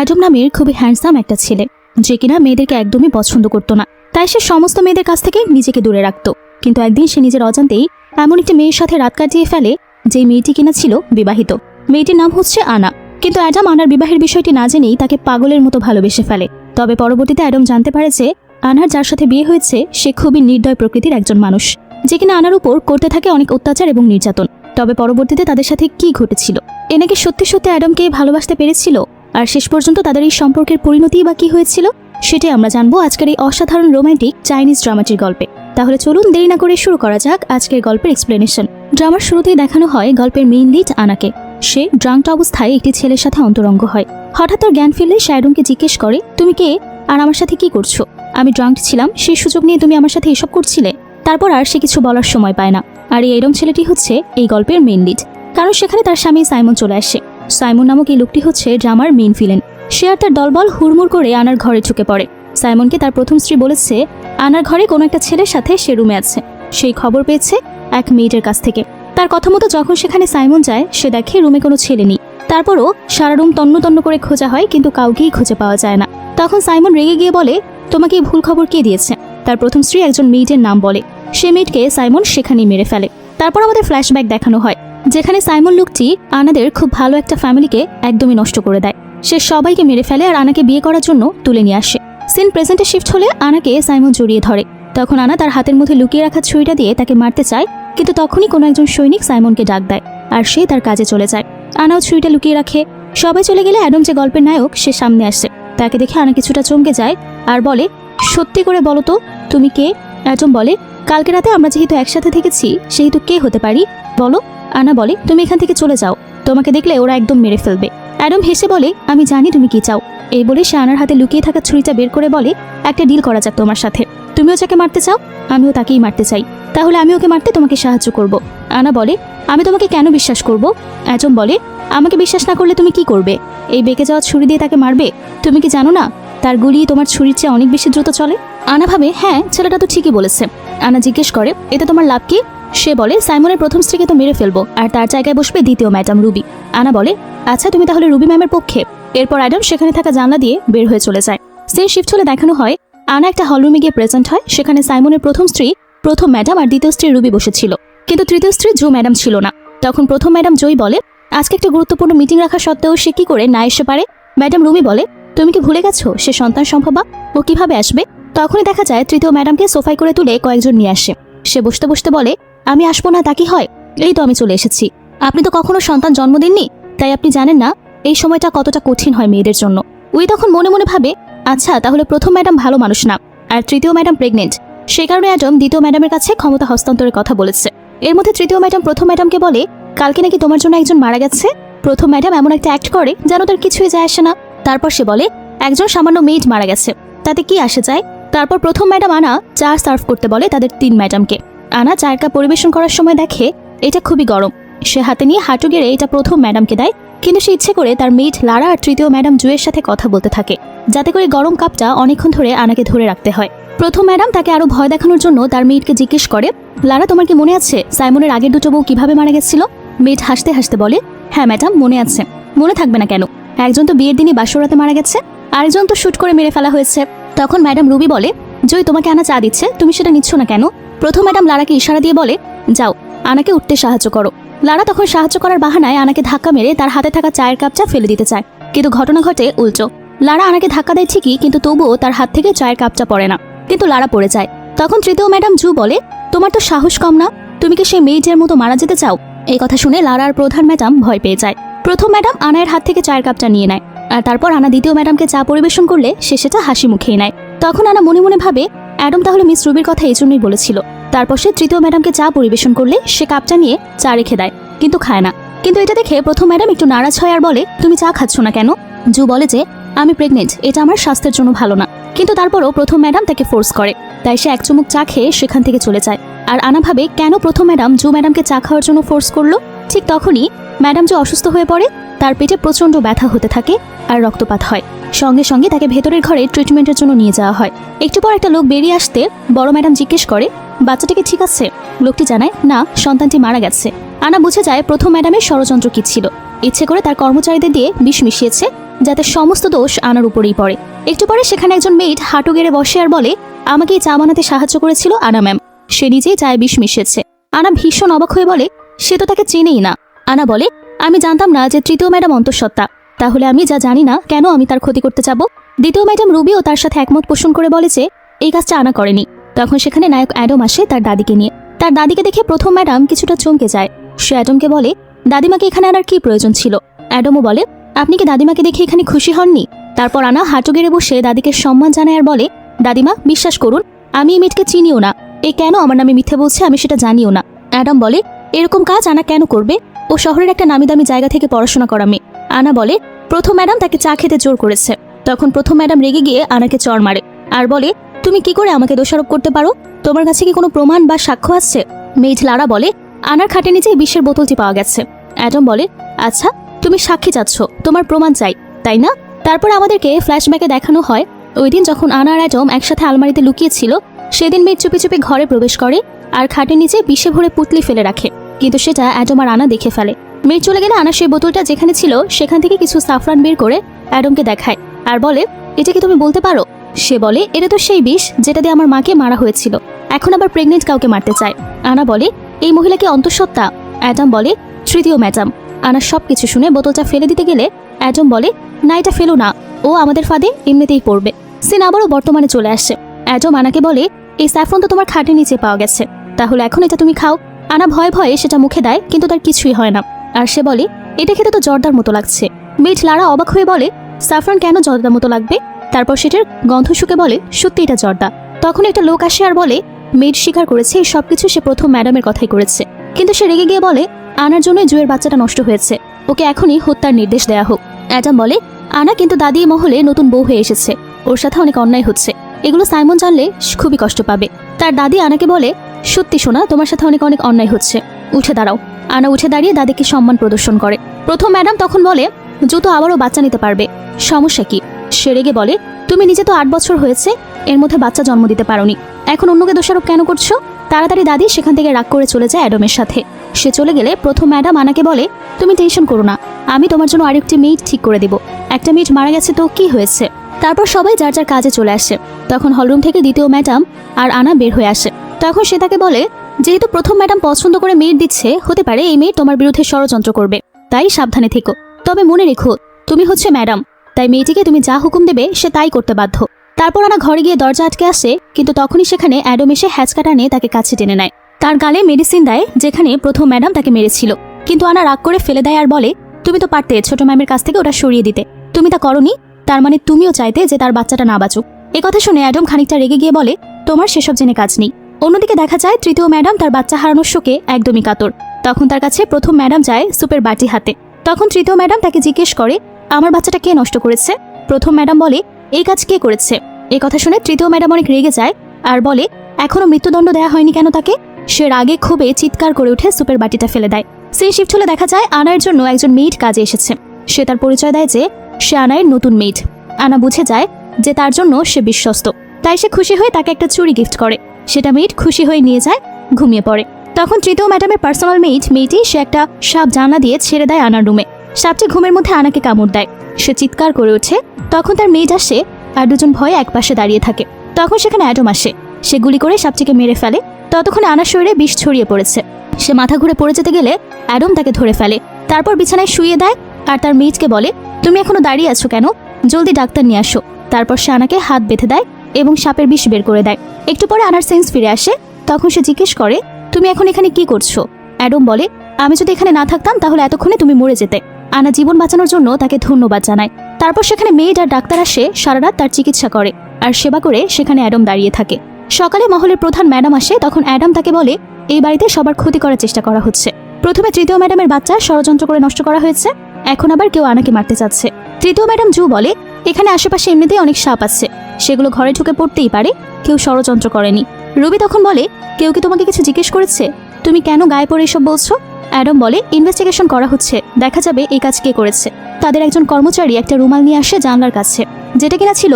Adam নামের খুবই handsome একটা ছেলে, যে কিনা মেয়েদেরকে একদমই পছন্দ করতো না। তাই সে সমস্ত মেয়েদের কাছ থেকে নিজেকে দূরে রাখত। কিন্তু একদিন সে নিজের অজান্তেই এমন একটি মেয়ের সাথে রাত কাটিয়ে ফেলে, যে মেয়েটি কিনা ছিল বিবাহিত। মেয়েটির নাম হচ্ছে আনা। কিন্তু অ্যাডাম আনার বিবাহের বিষয়টি না জেনেই তাকে পাগলের মতো ভালোবেসে ফেলে। তবে পরবর্তীতে অ্যাডাম জানতে পারে যে আনার যার সাথে বিয়ে হয়েছে সে খুবই নির্দয় প্রকৃতির একজন মানুষ, যে কিনা আনার উপর করতে থাকে অনেক অত্যাচার এবং নির্যাতন। তবে পরবর্তীতে তাদের সাথে কি ঘটেছিল, এ নাকি সত্যি সত্যি অ্যাডামকে ভালোবাসতে পেরেছিল, আর শেষ পর্যন্ত তাদের এই সম্পর্কের পরিণতিই বা কি হয়েছিল, সেটাই আমরা জানবো আজকের এই অসাধারণ রোমান্টিক চাইনিজ ড্রামাটির গল্পে। তাহলে চলুন দেরি না করে শুরু করা যাক আজকের গল্পের এক্সপ্লেনেশন। ড্রামার শুরুতেই দেখানো হয় গল্পের মেইন লিড আনাকে। সে ড্রাঙ্কড অবস্থায় একটি ছেলের সাথে অন্তরঙ্গ হয়। হঠাৎ তার জ্ঞান ফিরলে সে অ্যাডামকে জিজ্ঞেস করে, তুমি কে আর আমার সাথে কি করছো? আমি ড্রাঙ্কড ছিলাম, সেই সুযোগ নিয়ে তুমি আমার সাথে এসব করছিলে। তারপর আর সে কিছু বলার সময় পায় না। আর এই এরম ছেলেটি হচ্ছে এই গল্পের মেইন লিড, কারণ সেখানে তার স্বামী সাইমন চলে আসে। সাইমন নামক এই লোকটি হচ্ছে ড্রামার মেইন ভিলেন। সে আর তার দলবল হুড়মুড় করে আনার ঘরে ঢুকে পড়ে। সাইমনকে তার প্রথম স্ত্রী বলেছে আনার ঘরে কোনো একটা ছেলের সাথে সে রুমে আছে। সেই খবর পেয়েছে এক মেয়েটের কাছ থেকে। তার কথা মতো যখন সেখানে সাইমন যায়, সে দেখে রুমে কোনো ছেলে নেই। তারপরও সারা রুম তন্ন তন্ন করে খোঁজা হয়, কিন্তু কাউকেই খুঁজে পাওয়া যায় না। তখন সাইমন রেগে গিয়ে বলে, তোমাকে এই ভুল খবর কে দিয়েছে? তার প্রথম স্ত্রী একজন মেয়েটের নাম বলে। সে মেয়েটকে সাইমন সেখানেই মেরে ফেলে। তারপর আমাদের ফ্ল্যাশব্যাক দেখানো হয়, যেখানে সাইমন লোকটি আনাদের খুব ভালো একটা ফ্যামিলিকে একদমই নষ্ট করে দেয়। সে সবাইকে মেরে ফেলে আর আনাকে বিয়ে করার জন্য তুলে নিয়ে আসে। সিন প্রেজেন্টে শিফট হলে আনাকে সাইমন জড়িয়ে ধরে। তখন আনা তার হাতের মধ্যে লুকিয়ে রাখা ছুরিটা দিয়ে তাকে মারতে চায়, কিন্তু তখনই কোনো একজন সৈনিক সাইমনকে ডাক দেয় আর সে তার কাজে চলে যায়। আনাও ছুরিটা লুকিয়ে রাখে। সবাই চলে গেলে অ্যাডাম যে গল্পের নায়ক সে সামনে আসে। তাকে দেখে আনা কিছুটা চমকে যায় আর বলে, সত্যি করে বলো তো তুমি কে? অ্যাডাম বলে, কালকে রাতে আমরা যেহেতু একসাথে থেকেছি সেহেতু কে হতে পারি বলো? আনা বলে, তুমি এখান থেকে চলে যাও, তোমাকে দেখলে ওরা একদম মেরে ফেলবে। অ্যাডাম হেসে বলে, আমি জানি তুমি কি চাও। এই বলে সে আনার হাতে লুকিয়ে থাকা ছুরিটা বের করে বলে, একটা ডিল করা যাক তোমার সাথে। তুমিও যাকে মারতে চাও, আমিও তাকেই মারতে চাই, তাহলে আমি ওকে মারতে তোমাকে সাহায্য করব। আনা বলে, আমি তোমাকে কেন বিশ্বাস করব? অ্যাডাম বলে, আমাকে বিশ্বাস না করলে তুমি কি করবে? এই বেঁকে যাওয়া ছুরি দিয়ে তাকে মারবে? তুমি কি জানো না তার গুলি তোমার ছুরির চেয়ে অনেক বেশি দ্রুত চলে? আনা ভাবে, হ্যাঁ ছেলেটা তো ঠিকই বলেছে। আনা জিজ্ঞেস করে, এতে তোমার লাভ কি? সে বলে, সাইমনের প্রথম স্ত্রীকে তো মেরে ফেলবো আর তার জায়গায় বসবে দ্বিতীয় ম্যাডাম রুবি। আনা বলে, আচ্ছা তুমি তাহলে রুবি ম্যামের পক্ষে। এরপর অ্যাডাম সেখানে থাকা জানলা দিয়ে বের হয়ে চলে যায়। সেই শিফট হলে দেখানো হয় আনা একটা হলরুমে গিয়ে প্রেজেন্ট হয়। সেখানে সাইমনের প্রথম স্ত্রী প্রথম ম্যাডাম আর দ্বিতীয় স্ত্রী রুবি বসেছিল, কিন্তু তৃতীয় স্ত্রী জো ম্যাডাম ছিল না। তখন প্রথম ম্যাডাম জয় বলে, আজকে একটা গুরুত্বপূর্ণ মিটিং রাখা সত্ত্বেও সে কি করে না এসে পারে? ম্যাডাম রুবি বলে, তুমি কি ভুলে গেছো সে সন্তান সম্ভবা, ও কিভাবে আসবে? তখনই দেখা যায় তৃতীয় ম্যাডামকে সোফায় করে তুলে কয়েকজন নিয়ে আসে। সে বসতে বসতে বলে, আমি আসবো না তা কি হয়? এই তো আমি চলে এসেছি। আপনি তো কখনো সন্তান জন্ম দেননি, তাই আপনি জানেন না এই সময়টা কতটা কঠিন হয় মেয়েদের জন্য। উই তখন মনে মনে ভাবে, আচ্ছা তাহলে প্রথম ম্যাডাম ভালো মানুষ না আর তৃতীয় ম্যাডাম প্রেগনেন্ট, সেই কারণে অ্যাডাম দ্বিতীয় ম্যাডামের কাছে ক্ষমতা হস্তান্তরের কথা বলেছে। এর মধ্যে তৃতীয় ম্যাডাম প্রথম ম্যাডামকে বলে, কালকে নাকি তোমার জন্য একজন মারা গেছে। প্রথম ম্যাডাম এমন একটা অ্যাক্ট করে যেন তার কিছুই যায় আসে না। তারপর সে বলে, একজন সামান্য মেইড মারা গেছে, তাতে কি আসে যায়? তারপর প্রথম ম্যাডাম আনা চা সার্ভ করতে বলে তাদের তিন ম্যাডামকে। আনা চায়ের কাপ পরিবেশন করার সময় দেখে এটা খুবই গরম। সে হাতে নিয়ে হাঁটু গেড়ে এটা প্রথম ম্যাডামকে দেয়, কিন্তু সে ইচ্ছে করে তার মেইড লারা আর তৃতীয় ম্যাডাম জুয়ের সাথে কথা বলতে থাকে, যাতে করে গরম কাপটা অনেকক্ষণ ধরে আনাকে ধরে রাখতে হয়। প্রথম ম্যাডাম তাকে আরো ভয় দেখানোর জন্য তার মেইডকে জিজ্ঞেস করে, লারা তোমার কি মনে আছে সাইমনের আগের দুটো বউ কিভাবে মারা গেছিল? মেইড হাসতে হাসতে বলে, হ্যাঁ ম্যাডাম মনে আছে। মনে থাকবে না কেন? একজন তো বিয়ের দিনই বাসরাতে মারা গেছে, আরেকজন তো শুট করে মেরে ফেলা হয়েছে। তখন ম্যাডাম রুবি বলে, জয় তোমাকে আনা চা দিচ্ছে, তুমি সেটা নিচ্ছ না কেন? প্রথম ম্যাডাম লারাকে ইশারা দিয়ে বলে, যাও আনাকে উঠতে সাহায্য করো। লারা তখন সাহায্য করার বাহানায় আনাকে ধাক্কা মেরে তার হাতে থাকা চায়ের কাপটা ফেলে দিতে চায়, কিন্তু ঘটনা ঘটে উল্টো। লারা আনাকে ধাক্কা দেয় ঠিকই, কিন্তু তবুও তার হাত থেকে চায়ের কাপটা পড়ে না, কিন্তু লারা পড়ে যায়। তখন তৃতীয় ম্যাডাম জু বলে, তোমার তো সাহস কম না, তুমি কি সেই মেয়েদের মতো মারা যেতে চাও? এই কথা শুনে লারার প্রধান ম্যাডাম ভয় পেয়ে যায়। প্রথম ম্যাডাম আনায়ের হাত থেকে চায়ের কাপটা নিয়ে নেয়, আর তারপর আনা দ্বিতীয় ম্যাডামকে চা পরিবেশন করলে সে সেটা হাসি মুখেই নেয়। তখন আনা মনে মনে ভাবে, অ্যাডাম তাহলে মিস রুবির কথা এই জন্যই বলেছিল। তারপর সে তৃতীয় ম্যাডামকে চা পরিবেশন করলে সে কাপটা নিয়ে চা রেখে দেয়, কিন্তু খায় না। কিন্তু এটা দেখে প্রথম ম্যাডাম একটু নারাজ হয় আর বলে, তুমি চা খাচ্ছ না কেন? জু বলে যে, আমি প্রেগনেন্ট, এটা আমার স্বাস্থ্যের জন্য ভালো না। কিন্তু তারপরও প্রথম ম্যাডাম তাকে ফোর্স করে, তাই সে এক চুমুক চা খেয়ে সেখান থেকে চলে যায়। আর আনা ভাবে, কেন প্রথম ম্যাডাম জু ম্যাডামকে চা খাওয়ার জন্য ফোর্স করলো। ঠিক তখনই ম্যাডাম জু অসুস্থ হয়ে পড়ে, তার পেটে প্রচন্ড ব্যথা হতে থাকে আর রক্তপাত হয়। সঙ্গে সঙ্গে তাকে ভেতরের ঘরে ট্রিটমেন্টের জন্য নিয়ে যাওয়া হয়। একটু পর একটা লোক বেরিয়ে আসতে বড় ম্যাডাম জিজ্ঞেস করে, বাচ্চাটা কি ঠিক আছে? লোকটি জানায়, না, সন্তানটি মারা গেছে। আনা বুঝে যায় প্রথম ম্যাডামের ষড়যন্ত্র কি ছিল। ইচ্ছে করে তার কর্মচারীদের দিয়ে বিষ মিশিয়েছে যাতে সমস্ত দোষ আনার উপরেই পড়ে। একটু পরে সেখানে একজন মেয়েট হাঁটু গেড়ে বসে আর বলে, আমাকে এই চা বানাতে সাহায্য করেছিল আনা ম্যাম। সে নিজেই চায়ে বিষ মিশিয়েছে। আনা ভীষণ অবাক হয়ে বলে, সে তো তাকে চেনেই না। আনা বলে, আমি জানতাম না যে তৃতীয় ম্যাডাম অন্তঃসত্ত্বা, তাহলে আমি যা জানি না কেন আমি তার ক্ষতি করতে যাব। দ্বিতীয় ম্যাডাম রুবিও তার সাথে একমত পোষণ করে বলে যে এই কাজটা আনা করেনি। তখন সেখানে নায়ক অ্যাডম আসে তার দাদিকে নিয়ে। তার দাদিকে দেখে প্রথম ম্যাডাম কিছুটা চমকে যায়। সে অ্যাডমকে বলে, দাদিমাকে এখানে আনার কি প্রয়োজন ছিল? অ্যাডমও বলে, আপনি কি দাদিমাকে দেখে এখানে খুশি হননি? তারপর আনা হাঁটু গেড়ে বসে দাদিকে সম্মান জানায় আর বলে, দাদিমা বিশ্বাস করুন, আমি এই মেয়েটকে চিনিও না। এ কেন আমার নামে মিথ্যে বলছে আমি সেটা জানিও না। অ্যাডম বলে, এরকম কাজ আনা কেন করবে? ও শহরের একটা নামি দামি জায়গা থেকে পড়াশোনা করা মেয়ে। আনা বলে, প্রথম ম্যাডাম তাকে চা খেতে জোর করেছে। তখন প্রথম ম্যাডাম রেগে গিয়ে আনাকে চড় মারে আর বলে, তুমি কি করে আমাকে দোষারোপ করতে পারো? তোমার কাছে কি কোনো প্রমাণ বা সাক্ষ্য আছে? মেয়েট লারা বলে, আনার খাটে নিচে বিষের বোতলটি পাওয়া গেছে। অ্যাডম বলে, আচ্ছা তুমি সাক্ষী চাচ্ছ, তোমার প্রমাণ চাই তাই না? তারপর আমাদেরকে ফ্ল্যাশব্যাকে দেখানো হয় ওই দিন যখন আনা আর অ্যাডম একসাথে আলমারিতে লুকিয়েছিল। সেদিন মেয়েট চুপি চুপি ঘরে প্রবেশ করে আর খাটের নিচে বিষে ভরে পুতলি ফেলে রাখে, কিন্তু সেটা অ্যাডম আর আনা দেখে ফেলে। মেয়েট চলে গেলে আনা সেই বোতলটা যেখানে ছিল সেখান থেকে কিছু সাফরান বের করে অ্যাডমকে দেখায় আর বলে, এটা কি তুমি বলতে পারো? সে বলে, এটা তো সেই বিষ যেটা দিয়ে আমার মাকে মারা হয়েছিল, এখন আবার প্রেগনেন্ট কাউকে মারতে চায়। আনা বলে, এই মহিলা কি অন্তঃসত্ত্বা? অ্যাডম বলে, তৃতীয় ম্যাডাম। আনা সবকিছু শুনে বোতলটা ফেলে দিতে গেলে অ্যাডম বলে, না এটা ফেলো না, ও আমাদের ফাঁদে এমনিতেই পড়বে। সিন আবারও বর্তমানে চলে আসে। অ্যাডম আনাকে বলে, এই স্যাফরন তো তোমার খাটের নিচে পাওয়া গেছে, তাহলে এখন এটা তুমি খাও। আনা ভয়ে ভয়ে সেটা মুখে দেয়, কিন্তু তার কিছুই হয় না। আর সে বলে, এটা খেতে তো জর্দার মতো লাগছে। মেয়েট লারা অবাক হয়ে বলে, স্যাফরন কেন জর্দার মতো লাগবে? তারপর সেটার গন্ধ শুকে বলে, সত্যি এটা জর্দা। তখন একটা লোক আসে আর বলে, মেয়েট স্বীকার করেছে এই সবকিছু সে প্রথম ম্যাডামের কথাই করেছে, কিন্তু সে রেগে গিয়ে বলে, আনার জন্য জুয়ের বাচ্চাটা নষ্ট হয়েছে, ওকে এখনই হত্যার নির্দেশ দেয়া হোক। অ্যাডাম বলে, আনা কিন্তু দাদি মহলে নতুন বউ হয়ে এসেছে, ওর সাথে অনেক অন্যায় হচ্ছে, এগুলো সাইমন জানলে খুবই কষ্ট পাবে। তার দাদি আনাকে বলে, সত্যি শোনা, তোমার সাথে অনেক অনেক অন্যায় হচ্ছে, উঠে দাঁড়াও। আনা উঠে দাঁড়িয়ে দাদিকে সম্মান প্রদর্শন করে। প্রথম ম্যাডাম তখন বলে, জুতো আবারও বাচ্চা নিতে পারবে, সমস্যা কি? সে রেগে বলে, তুমি নিজে তো 8 বছর হয়েছে, এর মধ্যে বাচ্চা জন্ম দিতে পারোনি, এখন অন্যকে দোষারোপ কেন করছো? তাড়াতাড়ি দাদি সেখান থেকে রাগ করে চলে যায় অ্যাডমের সাথে। সে চলে গেলে প্রথম ম্যাডাম আনাকে বলে, তুমি টেনশন করো না, আমি তোমার জন্য আরেকটি মেয়েট ঠিক করে দেব। একটা মেয়েট মারা গেছে তো কি হয়েছে? তারপর সবাই যার যার কাজে চলে আসে। তখন হলরুম থেকে দ্বিতীয় ম্যাডাম আর আনা বের হয়ে আসে। তখন সে তাকে বলে, যেহেতু প্রথম ম্যাডাম পছন্দ করে মেয়েট দিচ্ছে, হতে পারে এই মেয়েট তোমার বিরুদ্ধে ষড়যন্ত্র করবে, তাই সাবধানে থেকো। তবে মনে রেখো, তুমি হচ্ছে ম্যাডাম, তাই মেয়েটিকে তুমি যা হুকুম দেবে সে তাই করতে বাধ্য। তারপর আনা ঘরে গিয়ে দরজা আটকে আসে, কিন্তু তখনই সেখানে অ্যাডম এসে হ্যাচকা টানে তাকে কাছে টেনে নেয়। তার গালে মেডিসিন দেয় যেখানে প্রথম ম্যাডাম তাকে মেরেছিল, কিন্তু আনা রাগ করে ফেলে দেয় আর বলে, তুমি তো পারতে ছোট ম্যামের কাছ থেকে ওটা সরিয়ে দিতে, তুমি তা করনি, তার মানে তুমিও চাইতে যে তার বাচ্চাটা না বাঁচুক। এ কথা শুনে অ্যাডম খানিকটা রেগে গিয়ে বলে, তোমার সেসব জেনে কাজ নেই। অন্যদিকে দেখা যায় তৃতীয় ম্যাডাম তার বাচ্চা হারানোর শোকে একদমই কাতর। তখন তার কাছে প্রথম ম্যাডাম যায় সুপের বাটি হাতে। তখন তৃতীয় ম্যাডাম তাকে জিজ্ঞেস করে, আমার বাচ্চাটা কে নষ্ট করেছে? প্রথম ম্যাডাম বলে, এই কাজ কে করেছে? এ কথা শুনে তৃতীয় ম্যাডাম অনেক রেগে যায় আর বলে, এখনো মৃত্যুদণ্ড দেয়া হয়নি কেন তাকে? সে রাগে ক্ষোভে চিৎকার করে উঠে সুপের বাটিটা ফেলে দেয়। সেই শিফট হলে দেখা যায় আনার জন্য একজন মেইড কাজে এসেছে। সে তার পরিচয় দেয় যে সে আনায়ের নতুন মেইড। আনা বুঝে যায় যে তার জন্য সে বিশ্বস্ত, তাই সে খুশি হয়ে তাকে একটা চুড়ি গিফট করে। সেটা মেইড খুশি হয়ে নিয়ে যায়, ঘুমিয়ে পড়ে। তখন তৃতীয় ম্যাডামের পার্সোনাল মেয়েটি সে একটা সাপ জানলা দিয়ে ছেড়ে দেয় আনার রুমে। সাপটি ঘুমের মধ্যে আনাকে কামড় দেয়। সে চিৎকার করে ওঠে। তখন তার মেইড আসে আর দুজন ভয়ে একপাশে দাঁড়িয়ে থাকে। তখন সেখানে অ্যাডম আসে, সে গুলি করে সাপটিকে মেরে ফেলে। ততক্ষণে আনার শরীরে বিষ ছড়িয়ে পড়েছে। সে মাথা ঘুরে পড়ে যেতে গেলে অ্যাডম তাকে ধরে ফেলে, তারপর বিছানায় শুইয়ে দেয় আর তার মেইডকে বলে, তুমি এখনো দাঁড়িয়ে আছো কেন? জলদি ডাক্তার নিয়ে আসো। তারপর সে আনাকে হাত বেঁধে দেয় এবং সাপের বিষ বের করে দেয়। একটু পরে আনার সেন্স ফিরে আসে। তখন সে জিজ্ঞেস করে, তুমি এখন এখানে কি করছো? অ্যাডম বলে, আমি যদি এখানে না থাকতাম তাহলে এতক্ষণে তুমি মরে যেতে। আনা জীবন বাঁচানোর জন্য তাকে ধন্যবাদ জানায়। তারপর সেখানে মেইড আর ডাক্তার আসে, সারা রাত তার চিকিৎসা করে আর সেবা করে সেখানে অ্যাডম দাঁড়িয়ে থাকে। সকালে মহলের প্রধান ম্যাডাম আসে। তখন অ্যাডাম তাকে বলে, এই বাড়িতে সবার ক্ষতি করার চেষ্টা করা হচ্ছে। প্রথমে তৃতীয় ম্যাডামের বাচ্চা ষড়যন্ত্র করে নষ্ট করা হয়েছে, এখন আবার কেউ আনাকে মারতে চাচ্ছে। তৃতীয় ম্যাডাম জু বলে, এখানে আশেপাশে এমনিতেই অনেক সাপ আছে, সেগুলো ঘরে ঢুকে পড়তেই পারে, কেউ ষড়যন্ত্র করেনি। রুবি তখন বলে, কেউ কি তোমাকে কিছু জিজ্ঞেস করেছে? তুমি কেন গায়ে পড়ে এসব বলছো? অ্যাডম বলে, ইনভেস্টিগেশন করা হচ্ছে, দেখা যাবে এই কাজ কে করেছে। তাদের একজন কর্মচারী একটা রুমাল নিয়ে আসে জানলার কাছে, যেটা কিনা ছিল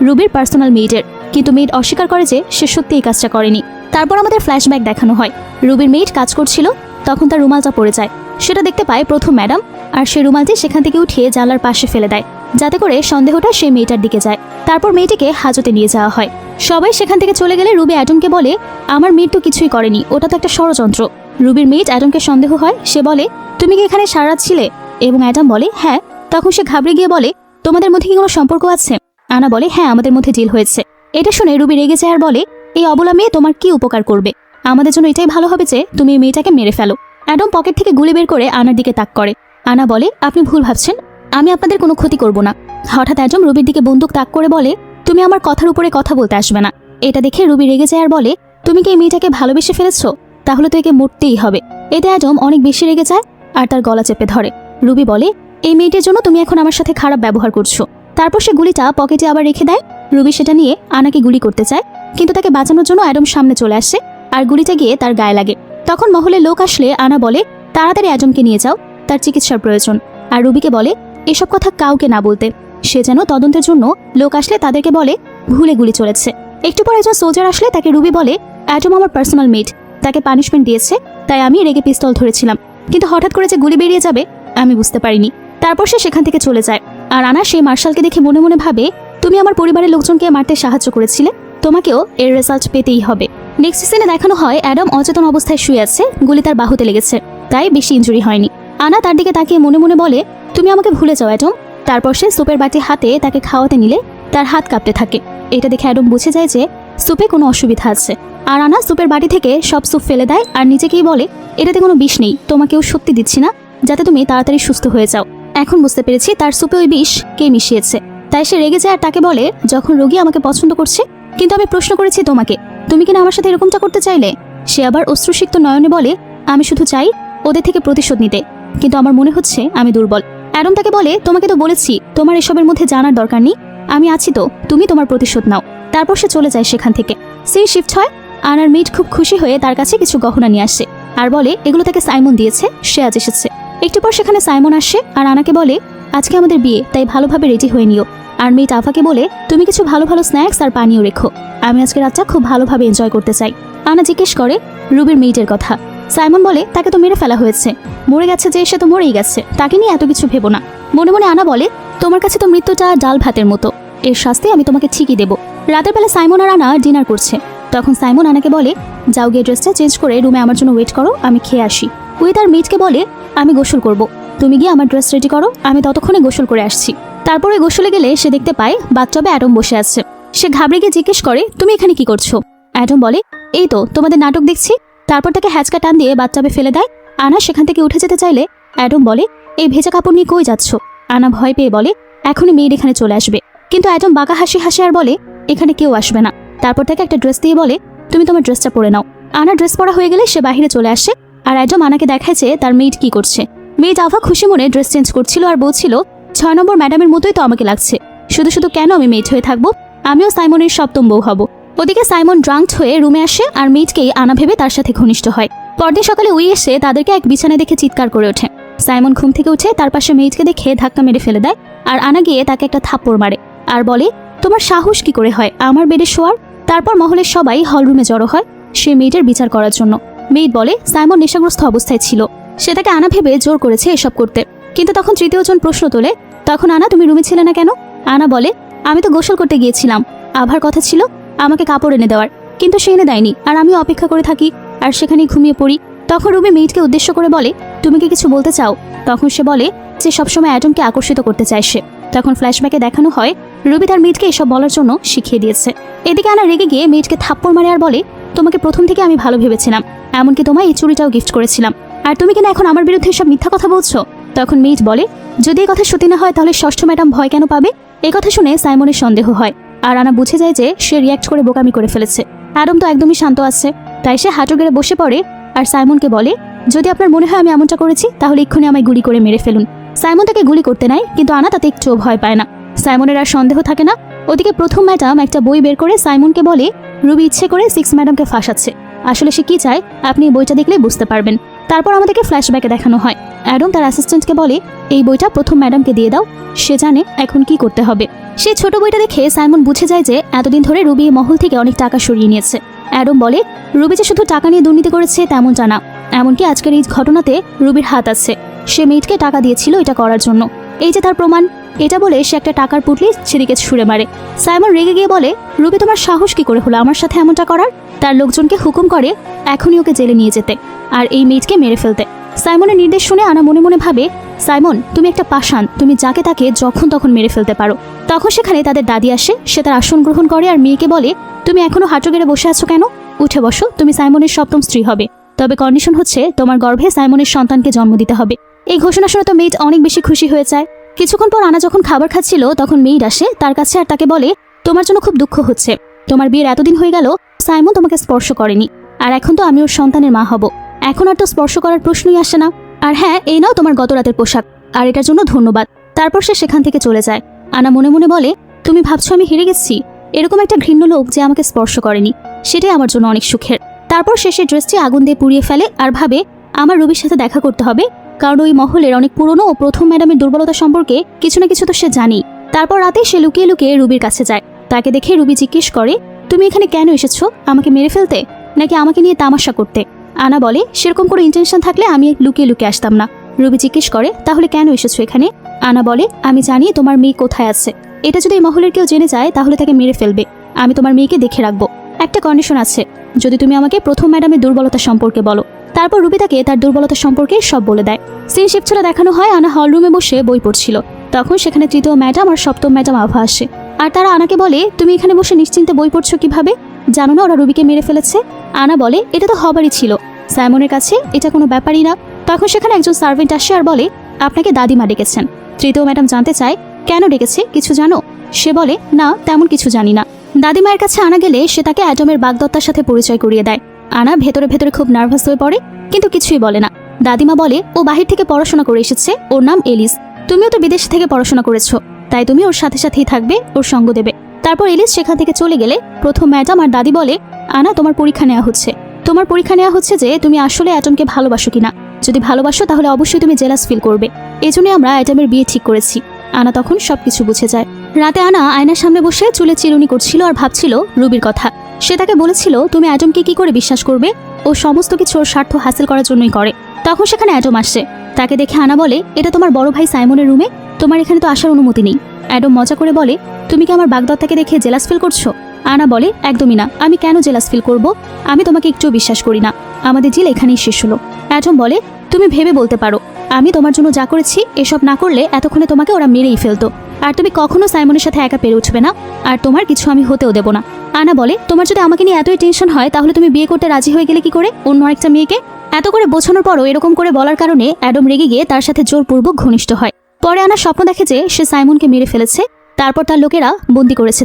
রুবির পার্সোনাল মেইডের, কিন্তু মেইড অস্বীকার করে যে সে সত্যি এই কাজটা করেনি। তারপর আমাদের ফ্ল্যাশব্যাক দেখানো হয়, রুবির মেইড কাজ করছিল, তখন তার রুমালটা পড়ে যায়। সেটা দেখতে পায় প্রথম ম্যাডাম আর সে রুমালটি সেখান থেকে উঠিয়ে জানলার পাশে ফেলে দেয়। যাতে করে সন্দেহটা সেই মেয়েটার দিকে যায়। তারপর মেয়েটিকে হাজতে নিয়ে যাওয়া হয়। সবাই সেখান থেকে চলে গেলে রুবি অ্যাডামকে বলে, আমার মেয়ে তো কিছুই করেনি, ওটা তো একটা ষড়যন্ত্র। রুবির মেয়ে অ্যাডামকে সন্দেহ হয়। সে বলে, তুমি কি এখানে সারা রাত ছিলে? এবং অ্যাডাম বলে, হ্যাঁ। তখন সে ঘাবড়ে গিয়ে বলে, তোমাদের মধ্যে কি কোনো সম্পর্ক আছে? আনা বলে, হ্যাঁ, আমাদের মধ্যে ডিল হয়েছে। এটা শুনে রুবি রেগে যায় আর বলে, এই অবলা মেয়ে তোমার কি উপকার করবে? আমাদের জন্য এটাই ভালো হবে যে তুমি এই মেয়েটাকে মেরে ফেলো। অ্যাডাম পকেট থেকে গুলি বের করে আনার দিকে তাক করে। আনা বলে, আপনি ভুল ভাবছেন, আমি আপনাদের কোনো ক্ষতি করব না। হঠাৎ অ্যাডাম রুবির দিকে বন্দুক তাক করে বলে, তুমি আমার কথার উপরে কথা বলতে আসবে না। এটা দেখে রুবি রেগে যায় আর বলে, তুমি কি এই মেয়েটাকে ভালোবেসে ফেলেছো? তাহলে তো একে মরতেই হবে। এতে অ্যাডাম অনেক বেশি রেগে যায় আর তার গলা চেপে ধরে। রুবি বলে, এই মেয়েটির জন্য তুমি এখন আমার সাথে খারাপ ব্যবহার করছো। তারপর সে গুলিটা পকেটে আবার রেখে দেয়। রুবি সেটা নিয়ে আনাকে গুলি করতে চায়, কিন্তু তাকে বাঁচানোর জন্য অ্যাডাম সামনে চলে আসে আর গুলিটা গিয়ে তার গায়ে লাগে। তখন মহলে লোক আসলে আনা বলে, তাড়াতাড়ি অ্যাডামকে নিয়ে যাও, তার চিকিৎসার প্রয়োজন। আর রুবিকে বলে এসব কথা কাউকে না বলতে। সে যেন তদন্তের জন্য লোক আসলে তাদেরকে বলে ভুলে গুলি চলেছে। একটু পর একজন সোলজার আসলে তাকে রুবি বলে, অ্যাডাম আমার পার্সোনাল মেট, তাকে পানিশমেন্ট দিয়েছে, তাই আমি রেগে পিস্তল ধরেছিলাম, কিন্তু হঠাৎ করে যে গুলি বেরিয়ে যাবে আমি বুঝতে পারিনি। তারপর সে সেখান থেকে চলে যায়। আর আনা সেই মার্শালকে দেখে মনে মনে ভাবে, তুমি আমার পরিবারের লোকজনকে মারতে সাহায্য করেছিলে, তোমাকেও এর রেজাল্ট পেতেই হবে। নেক্সট সিনে দেখানো হয় অ্যাডাম অচেতন অবস্থায় শুয়ে আছে, গুলি তার বাহুতে লেগেছে, তাই বেশি ইনজুরি হয়নি। আনা তার দিকে তাকিয়ে মনে মনে বলে, তুমি আমাকে ভুলে যাও অ্যাডাম। তারপর সে সুপের বাটি হাতে তাকে খাওয়াতে নিলে তার হাত কাঁপতে থাকে। এটা দেখে অ্যাডাম বুঝে যায় যে সুপে কোনো অসুবিধা আছে। আর আনা সুপের বাটি থেকে সব স্যুপ ফেলে দেয় আর নিজেকেই বলে, এটাতে কোনো বিষ নেই, তোমাকেও সত্যি দিচ্ছি না, যাতে তুমি তাড়াতাড়ি সুস্থ হয়ে যাও। এখন বুঝতে পেরেছি তার সুপে ওই বিষ কে মিশিয়েছে। তাই সে রেগে যায় আর তাকে বলে, যখন রোগী আমাকে পছন্দ করছে, কিন্তু আমি প্রশ্ন করেছি তোমাকে, তুমি কিনা আমার সাথে এরকমটা করতে চাইলে? সে আবার অশ্রুসিক্ত নয়নে বলে, আমি শুধু চাই ওদের থেকে প্রতিশোধ নিতে, কিন্তু আমার মনে হচ্ছে আমি দুর্বল। অ্যাডাম তাকে বলে, তোমাকে তো বলেছি তোমার এসবের মধ্যে জানার দরকার নেই, আমি আছি তো, তুমি তোমার প্রতিশোধ নাও। তারপর সে চলে যায় সেখান থেকে। সেই শিফট হয়। আনার মেট খুব খুশি হয়ে তার কাছে কিছু গহনা নিয়ে আসে আর বলে এগুলো তাকে সাইমন দিয়েছে, সে আজ এসেছে। একটু পর সেখানে সাইমন আসে আর আনাকে বলে, আজকে আমাদের বিয়ে, তাই ভালোভাবে রেডি হয়ে নিও। আর মেট আফাকে বলে, তুমি কিছু ভালো ভালো স্ন্যাক্স আর পানীয় রেখো, আমি আজকে রাতটা খুব ভালোভাবে এনজয় করতে চাই। আনা জিজ্ঞেস করে রুবির মেয়েটের কথা। সাইমন বলে, তাকে তো মেরে ফেলা হয়েছে, মরে গেছে যে, সে তো মরেই গেছে, তাকে নিয়ে এত কিছু ভেবো না। মনে মনে আনা বলে, তোমার কাছে তো মৃত্যুটা ডাল ভাতের মতো, এর শাস্তি আমি তোমাকে ঠিকই দেবো। রাতের বেলা সাইমন আর আনা ডিনার করছে। তখন সাইমন আনাকে বলে, যাও গিয়ে ড্রেসটা চেঞ্জ করে রুমে আমার জন্য ওয়েট করো, আমি খেয়ে আসি। ওই তার মেটকে বলে, আমি গোসল করব, তুমি গিয়ে আমার ড্রেস রেডি করো, আমি ততক্ষণে গোসল করে আসছি। তারপরে গোসলে গেলে সে দেখতে পায় বাথটবে অ্যাডাম বসে আছে। সে ঘাবড়ে গিয়ে জিজ্ঞেস করে, তুমি এখানে কি করছো? অ্যাডাম বলে, এই তো তোমাদের নাটক দেখছি। তারপর তাকে হ্যাচকা টান দিয়ে বাথটবে ফেলে দেয়। আনা সেখান থেকে উঠে যেতে চাইলে অ্যাডাম বলে, এই ভেজা কাপড় নিয়ে কই যাচ্ছ? আনা ভয় পেয়ে বলে, এখনই মেয়ের এখানে চলে আসবে। কিন্তু অ্যাডাম বাঁকা হাসি হাসে আর বলে, এখানে কেউ আসবে না। তারপর তাকে একটা ড্রেস দিয়ে বলে, তুমি তোমার ড্রেসটা পরে নাও। আনা ড্রেস পরা হয়ে গেলে সে বাইরে চলে আসে আর অ্যাডাম আনাকে দেখায় যে তার মেয়েট কি করছে। মেয়েট আভা খুশি মনে ড্রেস চেঞ্জ করছিল আর বলছিল, 6 নম্বর ম্যাডামের মতোই তো আমাকে লাগছে, শুধু শুধু কেন আমি মেয়েট হয়ে থাকবো, আমিও সাইমনের সপ্তম বউ হব। ওদিকে সাইমন ড্রাঙ্কড হয়ে রুমে আসে আর মেয়েটকেই আনা ভেবে তার সাথে ঘনিষ্ঠ হয়। পরদিন সকালে উই এসে তাদেরকে এক বিছানায় দেখে চিৎকার করে ওঠে। সাইমন ঘুম থেকে উঠে তার পাশে মেয়েটকে দেখে ধাক্কা মেরে ফেলে দেয় আর আনা গিয়ে তাকে একটা থাপ্পড় মারে আর বলে, তোমার সাহস কি করে হয় আমার বেডে শোয়ার? তারপর মহলের সবাই হলরুমে জড়ো হয় সে মেয়েটের বিচার করার জন্য। মেয়েট বলে, সাইমন নেশাগ্রস্ত অবস্থায় ছিল, সে তাকে আনা ভেবে জোর করেছে এসব করতে। কিন্তু তখন তৃতীয় জন প্রশ্ন তোলে, তখন আনা তুমি রুমে ছিলে না কেন? আনা বলে, আমি তো গোসল করতে গিয়েছিলাম, আভার কথা ছিল আমাকে কাপড় এনে দেওয়ার, কিন্তু সে এনে দেয়নি আর আমিও অপেক্ষা করে থাকি আর সেখানেই ঘুমিয়ে পড়ি। তখন রুবি মেয়েটকে উদ্দেশ্য করে বলে, তুমি কি কিছু বলতে চাও? তখন সে বলে যে সবসময় অ্যাডামকে আকর্ষিত করতে চায় সে। তখন ফ্ল্যাশব্যাকে দেখানো হয় রুবি তার মেয়েটকে এসব বলার জন্য শিখিয়ে দিয়েছে। এদিকে আনা রেগে গিয়ে মেয়েটকে থাপ্পড় মারে আর বলে, তোমাকে প্রথম থেকে আমি ভালো ভেবেছিলাম, এমনকি তোমায় এই চুড়িটাও গিফট করেছিলাম, আর তুমি কিনা এখন আমার বিরুদ্ধে সব মিথ্যা কথা বলছো? তখন মেয়েট বলে, যদি এই কথা সত্যি না হয় তাহলে ষষ্ঠ ম্যাডাম ভয় কেন পাবে? এই কথা শুনে সাইমনের সন্দেহ হয় আর আনা বুঝে যায় যে সে রিয়াক্ট করে বোকামি করে ফেলেছে। অ্যাডাম তো একদমই শান্ত আছে, তাই সে হাঁটু গেড়ে বসে পড়ে আর সাইমনকে বলে, যদি আপনার মনে হয় আমি এমনটা করেছি তাহলে এক্ষুনি আমায় গুলি করে মেরে ফেলুন। সাইমন তাকে গুলি করতে নেয়, কিন্তু আনা তাতে একটুও ভয় পায় না। সাইমনের আর সন্দেহ থাকে না। ওদিকে প্রথম ম্যাডাম একটা বই বের করে সাইমনকে বলে, রুবি ইচ্ছে করে 6 ম্যাডামকে ফাঁসাচ্ছে, আসলে সে কি চায় আপনি এই বইটা দেখলে বুঝতে পারবেন। তারপর আমাদেরকে ফ্ল্যাশব্যাকে দেখানো হয় অ্যাডাম তার অ্যাসিস্ট্যান্টকে বলে, এই বইটা প্রথম ম্যাডামকে দিয়ে দাও, সে জানে এখন কি করতে হবে। সেই ছোট বইটা দেখে সাইমন বুঝে যায় যে এতদিন ধরে রুবি মহল থেকে অনেক টাকা সরিয়ে নিয়েছে। অ্যাডাম বলে, রুবি যে শুধু টাকা নিয়ে দুর্নীতি করেছে তেমনটা না, এমনকি আজকের এই ঘটনাতে রুবির হাত আছে, সে মেয়েটকে টাকা দিয়েছিল এটা করার জন্য, এই যে তার প্রমাণ। এটা বলে সে একটা টাকার পুটলি সেদিকে ছুঁড়ে মারে। সাইমন রেগে গিয়ে বলে, রুবি তোমার সাহস কি করে হলো আমার সাথে এমনটা করার? তার লোকজনকে হুকুম করে এখনই ওকে জেলে নিয়ে যেতে আর এই মেয়েটকে মেরে ফেলতে। সাইমনের নির্দেশ শুনে আনা মনে মনে ভাবে, সাইমন তুমি একটা পাষাণ, তুমি যাকে তাকে যখন তখন মেরে ফেলতে পারো। তখন সেখানে তাদের দাদি আসে, সে তার আসন গ্রহণ করে আর মেয়েকে বলে, তুমি এখনো হাঁটু গেড়ে বসে আছো কেন? উঠে বসো, তুমি সাইমনের সপ্তম স্ত্রী হবে, তবে কন্ডিশন হচ্ছে তোমার গর্ভে সাইমনের সন্তানকে জন্ম দিতে হবে। এই ঘোষণা শুনে তো মেয়েট অনেক বেশি খুশি হয়ে যায়। কিছুক্ষণ পর আনা যখন খাবার খাচ্ছিল তখন মেয়েট আসে তার কাছে আর তাকে বলে, তোমার জন্য খুব দুঃখ হচ্ছে, তোমার বিয়ের এতদিন হয়ে গেল সাইমন তোমাকে স্পর্শ করেনি, আর এখন তো আমি ওর সন্তানের মা হব, এখন আর তো স্পর্শ করার প্রশ্নই আসে না। আর হ্যাঁ, এই নাও তোমার গত রাতের পোশাক, আর এটার জন্য ধন্যবাদ। তারপর সে সেখান থেকে চলে যায়। আনা মনে মনে বলে, তুমি ভাবছো আমি হেরে গেছি? এরকম একটা ঘৃণ্য লোক যে আমাকে স্পর্শ করেনি, সেটাই আমার জন্য অনেক সুখের। তারপর সে ড্রেসটি আগুন দিয়ে পুড়িয়ে ফেলে আর ভাবে আমার রুবির সাথে দেখা করতে হবে, কারণ ওই মহলের অনেক পুরনো ও প্রথম ম্যাডামের দুর্বলতা সম্পর্কে কিছু না কিছু তো সে জানি। তারপর রাতে সে লুকিয়ে লুকিয়ে রুবির কাছে যায়। তাকে দেখে রুবি জিজ্ঞেস করে, তুমি এখানে কেন এসেছো? আমাকে মেরে ফেলতে নাকি আমাকে নিয়ে তামাশা করতে? আনা বলে, সেরকম কোনো ইন্টেনশন থাকলে আমি লুকিয়ে লুকিয়ে আসতাম না। রুবি জিজ্ঞেস করে, তাহলে কেন এসেছো এখানে? আনা বলে, আমি জানি তোমার মেয়ে কোথায় আছে, এটা যদি এই মহলের কেউ জেনে যায় তাহলে তাকে মেরে ফেলবে। আমি তোমার মেয়েকে দেখে রাখবো, একটা কন্ডিশন আছে, যদি তুমি আমাকে প্রথম ম্যাডামের দুর্বলতা সম্পর্কে বলো। তারপর রুবি তাকে তার দুর্বলতা সম্পর্কে সব বলে দেয়। সিন শিফট ছেড়ে দেখানো হয় আনা হল রুমে বসে বই পড়ছিল। তখন সেখানে তৃতীয় ম্যাডাম আর সপ্তম ম্যাডাম আভা আসে, আর তারা আনাকে বলে, তুমি এখানে বসে নিশ্চিন্তে বই পড়ছো কিভাবে? জানো না ওরা রুবিকে মেরে ফেলেছে? আনা বলে, এটা তো হবারই ছিল, সাইমনের কাছে এটা কোনো ব্যাপারই না। তখন সেখানে একজন সার্ভেন্ট আসে আর বলে, আপনাকে দাদিমা ডেকেছেন। তৃতীয় ম্যাডাম জানতে চায়, কেন ডেকেছে, কিছু জানো? সে বলে, না তেমন কিছু জানি না। দাদিমায়ের কাছে আনা গেলে সে তাকে অ্যাটমের বাগদত্তার সাথে পরিচয় করিয়ে দেয়। আনা ভেতরে ভেতরে খুব নার্ভাস হয়ে পড়ে, কিন্তু কিছুই বলে না। দাদিমা বলে, ও বাহির থেকে পড়াশোনা করে এসেছে, ওর নাম এলিস, তুমিও তো বিদেশ থেকে পড়াশোনা করেছো, তাই তুমি ওর সাথে সাথেই থাকবে, ওর সঙ্গ দেবে। তারপর এলিস সেখান থেকে চলে গেলে প্রথম ম্যাডাম আর দাদি বলে, আনা তোমার পরীক্ষা নেওয়া হচ্ছে, তোমার পরীক্ষা নেওয়া হচ্ছে যে তুমি আসলে অ্যাটমকে ভালোবাসো কিনা। যদি ভালোবাসো তাহলে অবশ্যই তুমি জেলাস ফিল করবে, এজন্যই আমরা অ্যাটমের বিয়ে ঠিক করেছি। আনা তখন সবকিছু বুঝে যায়। রাতে আনা আয়নার সামনে বসে চুলে চিরুনি করছিল আর ভাবছিল রুবির কথা। সে তাকে বলেছিল, তুমি অ্যাটমকে কি করে বিশ্বাস করবে, ও সমস্ত কিছু ওর স্বার্থ হাসিল করার জন্যই করে। তখন সেখানে অ্যাটম আসে, তাকে দেখে আনা বলে, এটা তোমার বড় ভাই সাইমনের রুমে, তোমার এখানে তো আসার অনুমতি নেই। অ্যাটম মজা করে বলে, তুমি কি আমার বাগদত্তাকে দেখে জেলাস ফিল করছো? আনা বলে, একদমই না, আমি কেন জেলাস ফিল করব, আমি তোমাকে একটু বিশ্বাস করি না, আমাদের জিল এখানেই শেষ হলো। অ্যাটম বলে, তুমি ভেবে বলতে পারো, আমি তোমার জন্য যা করেছি এসব না করলে এতক্ষণে তোমাকে ওরা মেরেই ফেলতো, আর তুমি কখনো সাইমনের সাথে একা পেরে উঠবে না, আর তোমার কিছু আমি হতেও দেব না। আনা বলে, তোমার যদি আমাকে নিয়ে এতই টেনশন হয় তাহলে তুমি বিয়ে করতে রাজি হয়ে গেলে কি করে অন্য আরেকটা মেয়েকে? এত করে বোঝানোর পরও এরকম করে বলার কারণে অ্যাডম রেগে গিয়ে তার সাথে জোরপূর্বক ঘনিষ্ঠ হয়। পরে আনা স্বপ্ন দেখে যে সে সাইমনকে মেরে ফেলেছে, তারপর তার লোকেরা বন্দি করেছে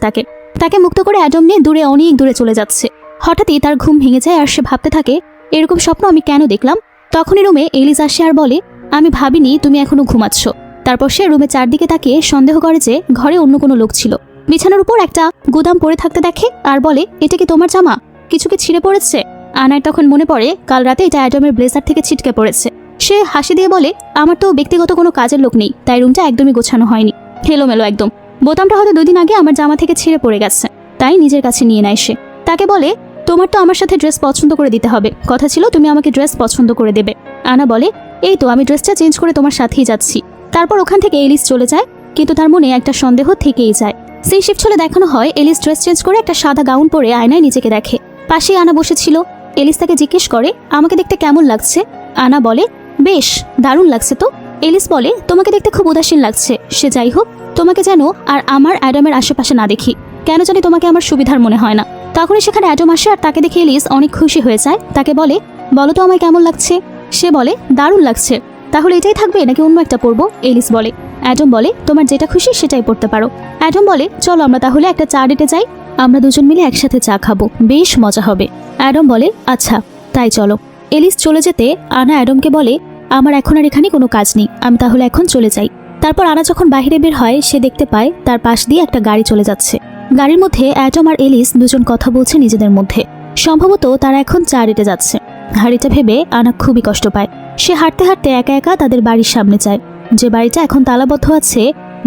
তাকে মুক্ত করে অ্যাডম নিয়ে দূরে অনেক দূরে চলে যাচ্ছে। হঠাৎই তার ঘুম ভেঙে যায় আর সে ভাবতে থাকে, এরকম স্বপ্ন আমি কেন দেখলাম? তখনই রুমে এলিস আসে আর বলে, আমি ভাবিনি তুমি এখনো ঘুমাচ্ছ। তারপর সে রুমে চারদিকে তাকিয়ে সন্দেহ করে যে ঘরে অন্য কোনো লোক ছিল। বিছানার উপর একটা গুদাম পড়ে থাকতে দেখে আর বলে, এটা কি তোমার জামা? কিছু কি ছিঁড়ে পড়েছে? আনার তখন মনে পড়ে কাল রাতে এটা অ্যাডমের ব্লেজার থেকে ছিটকে পড়েছে। সে হাসি দিয়ে বলে, আমার তো ব্যক্তিগত কোনো কাজের লোক নেই, তাই রুমটা একদমই গোছানো হয়নি, এলোমেলো একদম। বোতামটা হয়তো 2 দিন আগে আমার জামা থেকে ছিঁড়ে পড়ে গেছে, তাই নিজের কাছে নিয়ে নেয় সে। তাকে বলে, তোমার তো আমার সাথে ড্রেস পছন্দ করে দিতে হবে, কথা ছিল তুমি আমাকে ড্রেস পছন্দ করে দেবে। আনা বলে, এই তো আমি ড্রেসটা চেঞ্জ করে তোমার সাথেই যাচ্ছি। তারপর ওখান থেকে এলিস চলে যায়, কিন্তু তার মনে একটা সন্দেহ থেকেই যায়। সেই শিফট চলে দেখানো হয় এলিস ড্রেস চেঞ্জ করে একটা সাদা গাউন পরে আয়নায় নিজেকে দেখে। পাশেই আনা বসেছিল। এলিস তাকে জিজ্ঞেস করে, আমাকে দেখতে কেমন লাগছে? আনা বলে, বেশ দারুণ লাগছে তো। এলিস বলে, তোমাকে দেখতে খুব উদাসীন লাগছে, সে যাই হোক, তোমাকে যেন আর আমার অ্যাডামের আশেপাশে না দেখি, কেন জানি তোমাকে আমার সুবিধার মনে হয় না। তখনই সেখানে অ্যাডম আসে আর তাকে দেখে এলিস অনেক খুশি হয়ে যায়। তাকে বলে, বলো তো আমায় কেমন লাগছে? সে বলে, দারুণ লাগছে। তাহলে এটাই থাকবে নাকি অন্য একটা পরবো? এলিস বলে। অ্যাডম বলে, তোমার যেটা খুশি সেটাই পড়তে পারো। অ্যাডম বলে, চলো আমরা তাহলে একটা চা ডেটে যাই, আমরা দুজন মিলে একসাথে চা খাবো, বেশ মজা হবে। অ্যাডম বলে, আচ্ছা তাই চলো। এলিস চলে যেতে আনা অ্যাডমকে বলে, আমার এখন আর এখানে কোনো কাজ নেই, আমি তাহলে এখন চলে যাই। তারপর আনা যখন বাইরে বের হয় সে দেখতে পায় তার পাশ দিয়ে একটা গাড়ি চলে যাচ্ছে। গাড়ির মধ্যে অ্যাডম আর এলিস দুজন কথা বলছে নিজেদের মধ্যে, সম্ভবত তারা এখন চা ডেটে যাচ্ছে। গাড়িটা ভেবে আনা খুবই কষ্ট পায়। সে হাঁটতে হাঁটতে একা একা তাদের বাড়ির সামনে যায়, যে বাড়িটা এখন তালাবদ্ধ আছে।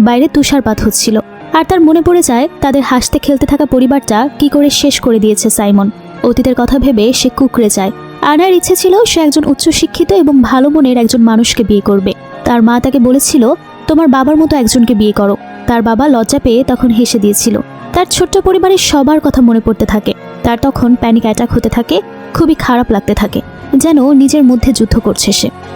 বাইরে তুষারপাত হচ্ছিল আর তার মনে পড়ে যায় তাদের হাসতে খেলতে থাকা পরিবারটা কি করে শেষ করে দিয়েছে সাইমন। অতীতের কথা ভেবে সে কুঁকড়ে যায়। আনার ইচ্ছে ছিল সে একজন উচ্চশিক্ষিত এবং ভালো মনের একজন মানুষকে বিয়ে করবে। তার মা তাকে বলেছিল তোমার বাবার মতো একজনকে বিয়ে করো। তার বাবা লজ্জা পেয়ে তখন হেসে দিয়েছিল। তার ছোট্ট পরিবারের সবার কথা মনে পড়তে থাকে। তার তখন প্যানিক অ্যাটাক হতে থাকে, খুবই খারাপ লাগতে থাকে, যেন নিজের মধ্যে যুদ্ধ করছে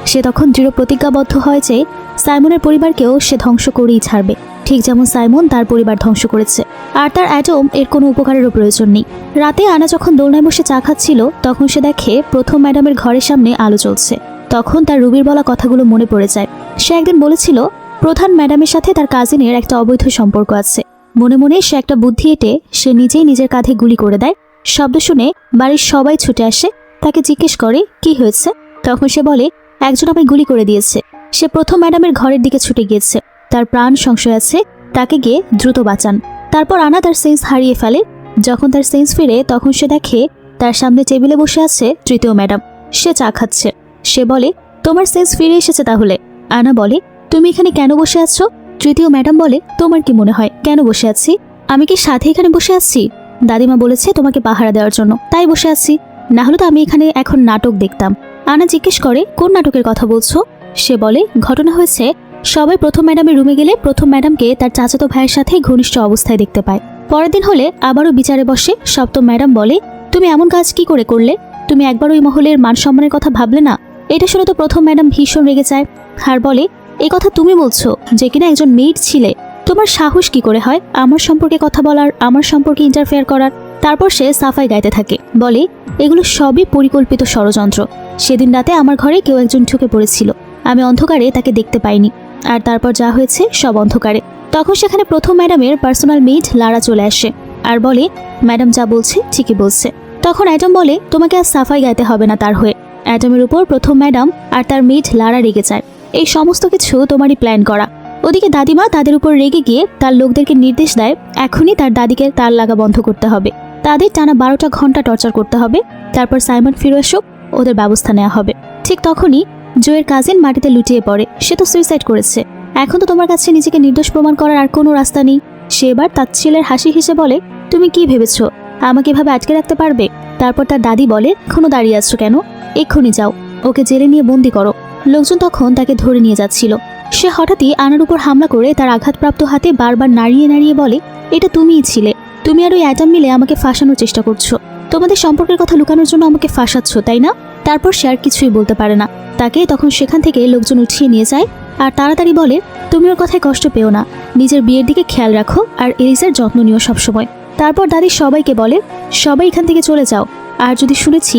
সে তখন দৃঢ় প্রতিজ্ঞাবদ্ধ হয় যে সাইমনের পরিবারকেও সে ধ্বংস করেই ছাড়বে, ঠিক যেমন সাইমন তার পরিবার ধ্বংস করেছে। আর তার অ্যাটম এর কোনো উপকারেরও প্রয়োজন নেই। রাতে আনা যখন দোলনায় বসে চা খাচ্ছিল তখন সে দেখে প্রথম ম্যাডামের ঘরের সামনে আলো জ্বলছে। তখন তার রুবির বলা কথাগুলো মনে পড়ে যায়। সে একদিন বলেছিল প্রধান ম্যাডামের সাথে তার কাজিনের একটা অবৈধ সম্পর্ক আছে। মনে মনে সে একটা বুদ্ধি এঁটে সে নিজেই নিজের কাঁধে গুলি করে দেয়। শব্দ শুনে বাড়ির সবাই ছুটে আসে, তাকে জিজ্ঞেস করে কি হয়েছে। তখন সে বলে একজন আমায় গুলি করে দিয়েছে। সে প্রথম ম্যাডামের ঘরের দিকে ছুটে গিয়েছে, তার প্রাণ সংশয় আছে, তাকে গিয়ে দ্রুত বাঁচান। তারপর আনা তার সেন্স হারিয়ে ফেলে। যখন তার সেন্স ফিরে তখন সে দেখে তার সামনে টেবিলে বসে আছে তৃতীয় ম্যাডাম। সে চা খাচ্ছে। সে বলে তোমার সেন্স ফিরে এসেছে তাহলে। আনা বলে তুমি এখানে কেন বসে আছো? তৃতীয় ম্যাডাম বলে তোমার কি মনে হয় কেন বসে আছি? আমি কি সাথে এখানে বসে আছি? দাদিমা বলেছে তোমাকে পাহারা দেওয়ার জন্য, তাই বসে আছি, না হলে তো আমি এখানে এখন নাটক দেখতাম। আনা জিজ্ঞেস করে কোন নাটকের কথা বলছো? সে বলে ঘটনা হয়েছে সবাই প্রথম ম্যাডামের রুমে গেলে প্রথম ম্যাডামকে তার চাচাতো ভাইয়ের সাথে ঘনিষ্ঠ অবস্থায় দেখতে পায়। পরের দিন হলে আবারও বিচারে বসে সপ্তম ম্যাডাম বলে তুমি এমন কাজ কি করে করলে? তুমি একবার ওই মহলের মান সম্মানের কথা ভাবলে না? এটা শুনে তো প্রথম ম্যাডাম ভীষণ রেগে যায় আর বলে এই কথা তুমি বলছো যে কিনা একজন মেয়ের ছিলে? তোমার সাহস কি করে হয় আমার সম্পর্কে কথা বলার, আমার সম্পর্কে ইন্টারফেয়ার করার? তারপর সে সাফাই গাইতে থাকে, বলে এগুলো সবই পরিকল্পিত ষড়যন্ত্র। সেদিন রাতে আমার ঘরে কেউ একজন ঢুকে পড়েছিল, আমি অন্ধকারে তাকে দেখতে পাইনি, আর তারপর যা হয়েছে সব অন্ধকারে। তখন সেখানে প্রথম ম্যাডামের পার্সোনাল মেড লারা চলে আসে আর বলে ম্যাডাম যা বলছে ঠিকই বলছে। তখন অ্যাডাম বলে তোমাকে আর সাফাই গাইতে হবে না তার হয়ে। অ্যাডামের উপর প্রথম ম্যাডাম আর তার মেড লারা রেগে যায়। এই সমস্ত কিছু তোমারই প্ল্যান করা। ওদিকে দাদিমা তাদের উপর রেগে গিয়ে তার লোকদেরকে নির্দেশ দেয় এখনই তার দাদিকে তার লাগা বন্ধ করতে হবে, তাদের টানা 12টা ঘন্টা টর্চার করতে হবে, তারপর সাইমন ফিরে আসুক, ওদের ব্যবস্থা নেওয়া হবে। ঠিক তখনই জোয়ের কাজিন মাটিতে লুটিয়ে পড়ে। সে তো সুইসাইড করেছে, এখন তো তোমার কাছে নিজেকে নির্দোষ প্রমাণ করার আর কোনো রাস্তা নেই। সে এবার তার ছেলের হাসি হেসে বলে তুমি কি ভেবেছো আমাকে এভাবে আটকে রাখতে পারবে? তারপর তার দাদি বলে এখনো দাঁড়িয়ে আছো কেন? এক্ষুনি যাও, ওকে জেলে নিয়ে বন্দি করো। লোকজন তখন তাকে ধরে নিয়ে যাচ্ছিল। সে হঠাৎই আনার উপর হামলা করে তার আঘাতপ্রাপ্ত হাতে বারবার নাড়িয়ে নাড়িয়ে বলে এটা তুমিই ছিলে, তুমি আর ওই অ্যাডাম মিলে আমাকে ফাঁসানোর চেষ্টা করছো, তোমাদের সম্পর্কের কথা লুকানোর জন্য আমাকে ফাঁসাচ্ছ তাই না? তারপর সে আর কিছুই বলতে পারে না। তাকে তখন সেখান থেকে লোকজন উঠিয়ে নিয়ে যায় আর তাড়াতাড়ি বলে তুমি ওর কথায় কষ্ট পেও না, নিজের বিয়ের দিকে খেয়াল রাখো আর এলিজার যত্ন নিও সবসময়। তারপর দাদি সবাইকে বলে সবাই এখান থেকে চলে যাও, আর যদি শুনেছি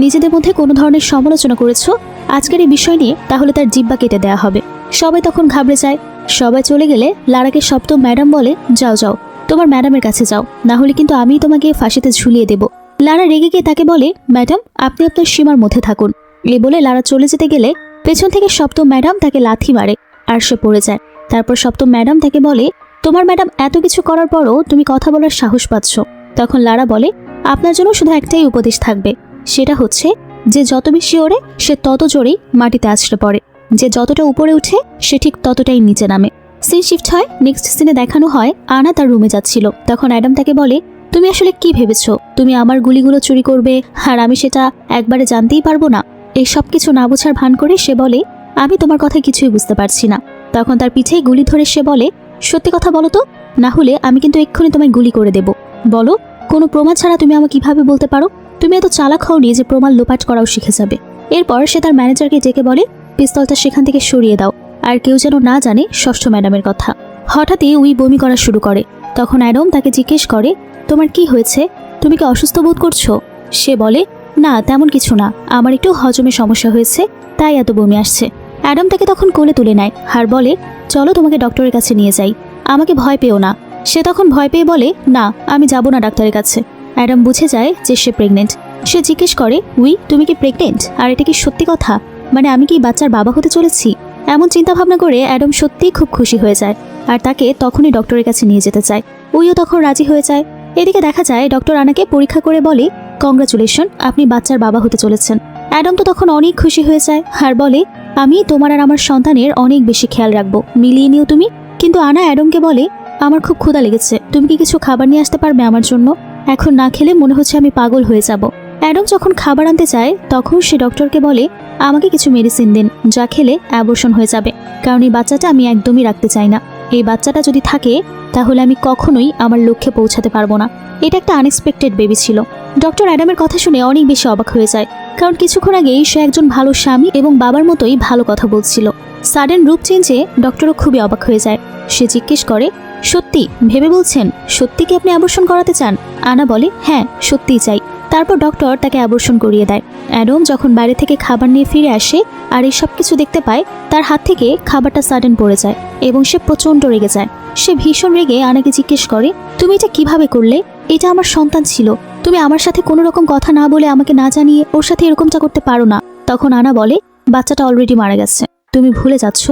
নিজেদের মধ্যে কোনো ধরনের সমালোচনা করেছো আজকের এই বিষয় নিয়ে তাহলে তার জিব্বা কেটে দেওয়া হবে। সবাই তখন ঘাবড়ে যায়। সবাই চলে গেলে লারাকে সপ্তম ম্যাডাম বলে যাও যাও তোমার ম্যাডামের কাছে যাও, না হলে কিন্তু আমি তোমাকে ফাঁসিতে ঝুলিয়ে দেব। লারা রেগে গিয়ে তাকে বলে ম্যাডাম আপনি আপনার সীমার মধ্যে থাকুন। এই বলে লারা চলে যেতে গেলে পেছন থেকে সপ্তম ম্যাডাম তাকে লাথি মারে আর সে পড়ে যায়। তারপর সপ্তম ম্যাডাম তাকে বলে তোমার ম্যাডাম এত কিছু করার পরও তুমি কথা বলার সাহস পাচ্ছ। তখন লারা বলে আপনার জন্য শুধু একটাই উপদেশ থাকবে, সেটা হচ্ছে যে যত বেশি ওড়ে সে তত জোরেই মাটিতে আছড়ে পড়ে, যে যতটা উপরে উঠে সে ঠিক ততটাই নিচে নামে। সিন শিফট হয়, নেক্সট সিনে দেখানো হয় আনা তার রুমে যাচ্ছিল। তখন অ্যাডাম তাকে বলে তুমি আসলে কি ভেবেছো তুমি আমার গুলিগুলো চুরি করবে আর আমি সেটা একবারে জানতেই পারবো না? এই সব কিছু না বোঝার ভান করে সে বলে আমি তোমার কথা কিছুই বুঝতে পারছি না। তখন তার পিঠে গুলি ধরে সে বলে সত্যি কথা বলো তো, না হলে আমি কিন্তু এক্ষুনি তোমায় গুলি করে দেব। বলো কোনো প্রমাণ ছাড়া তুমি আমাকে কিভাবে বলতে পারো? তুমি এত চালাক হওনি যে প্রমাণ লোপাট করাও শিখে যাবে। এরপর সে তার ম্যানেজারকে ডেকে বলে পিস্তলটা সেখান থেকে সরিয়ে দাও, আর কেউ যেন না জানে ষষ্ঠ ম্যাডামের কথা। হঠাৎই উই বমি করা শুরু করে। তখন অ্যাডাম তাকে জিজ্ঞেস করে তোমার কি হয়েছে, তুমি কি অসুস্থ বোধ করছো? সে বলে না তেমন কিছু না, আমার একটু হজমে সমস্যা হয়েছে তাই এত বমি আসছে। অ্যাডাম তাকে তখন কোলে তুলে নেয় আর বলে চলো তোমাকে ডক্টরের কাছে নিয়ে যাই, আমাকে ভয় পেও না। সে তখন ভয় পেয়ে বলে না আমি যাব না ডাক্তারের কাছে। অ্যাডাম বুঝে যায় যে সে প্রেগনেন্ট। সে জিজ্ঞেস করে উই তুমি কি প্রেগনেন্ট, আর এটা কি সত্যি কথা? মানে আমি কি বাচ্চার বাবা হতে চলেছি? এমন চিন্তা ভাবনা করে অ্যাডাম সত্যিই খুব খুশি হয়ে যায় আর তাকে তখনই ডক্টরের কাছে নিয়ে যেতে চায়। উইও তখন রাজি হয়ে যায়। এদিকে দেখা যায় ডক্টর আনাকে পরীক্ষা করে বলে কংগ্রাচুলেশন, আপনি বাচ্চার বাবা হতে চলেছেন। অ্যাডাম তো তখন অনেক খুশি হয়ে যায় আর বলে আমি তোমার আর আমার সন্তানের অনেক বেশি খেয়াল রাখবো, মিলিয়ে নিও তুমি। কিন্তু আনা অ্যাডামকে বলে আমার খুব ক্ষুধা লেগেছে, তুমি কি কিছু খাবার নিয়ে আসতে পারবে আমার জন্য? এখন না খেলে মনে হচ্ছে আমি পাগল হয়ে যাব। অ্যাডাম যখন খাবার আনতে চায় তখন সে ডক্টরকে বলে, আমাকে কিছু মেডিসিন দিন, যা খেলে অ্যাবর্শন হয়ে যাবে, কারণ এই বাচ্চাটা আমি একদমই রাখতে চাই না। এই বাচ্চাটা যদি থাকে তাহলে আমি কখনোই আমার লক্ষ্যে পৌঁছাতে পারবো না। এটা একটা আনএক্সপেক্টেড বেবি ছিল। ডক্টর অ্যাডামের কথা শুনে অনেক বেশি অবাক হয়ে যায়, কারণ কিছুক্ষণ আগেই সে একজন ভালো স্বামী এবং বাবার মতোই ভালো কথা বলছিল। সাডেন রূপ চেঞ্জে ডক্টরও খুবই অবাক হয়ে যায়। সে জিজ্ঞেস করে, সত্যি ভেবে বলছেন? সত্যি কি আপনি অ্যাবর্শন করাতে চান? আনা বলে, হ্যাঁ সত্যিই চাই। তারপর ডক্টর তাকে অ্যাবর্শন করিয়ে দেয়। অ্যাডাম যখন বাইরে থেকে খাবার নিয়ে ফিরে আসে আর এই সব কিছু দেখতে পায়, তার হাত থেকে খাবারটা সাডেন পড়ে যায় এবং সে প্রচণ্ড রেগে যায়। সে ভীষণ রেগে আনাকে জিজ্ঞেস করে, তুমি এটা কিভাবে করলে? এটা আমার সন্তান ছিল, তুমি আমার সাথে কোনো রকম কথা না বলে আমাকে না জানিয়ে ওর সাথে এরকমটা করতে পারো না। তখন আনা বলে, বাচ্চাটা অলরেডি মারা গেছে, তুমি ভুলে যাচ্ছ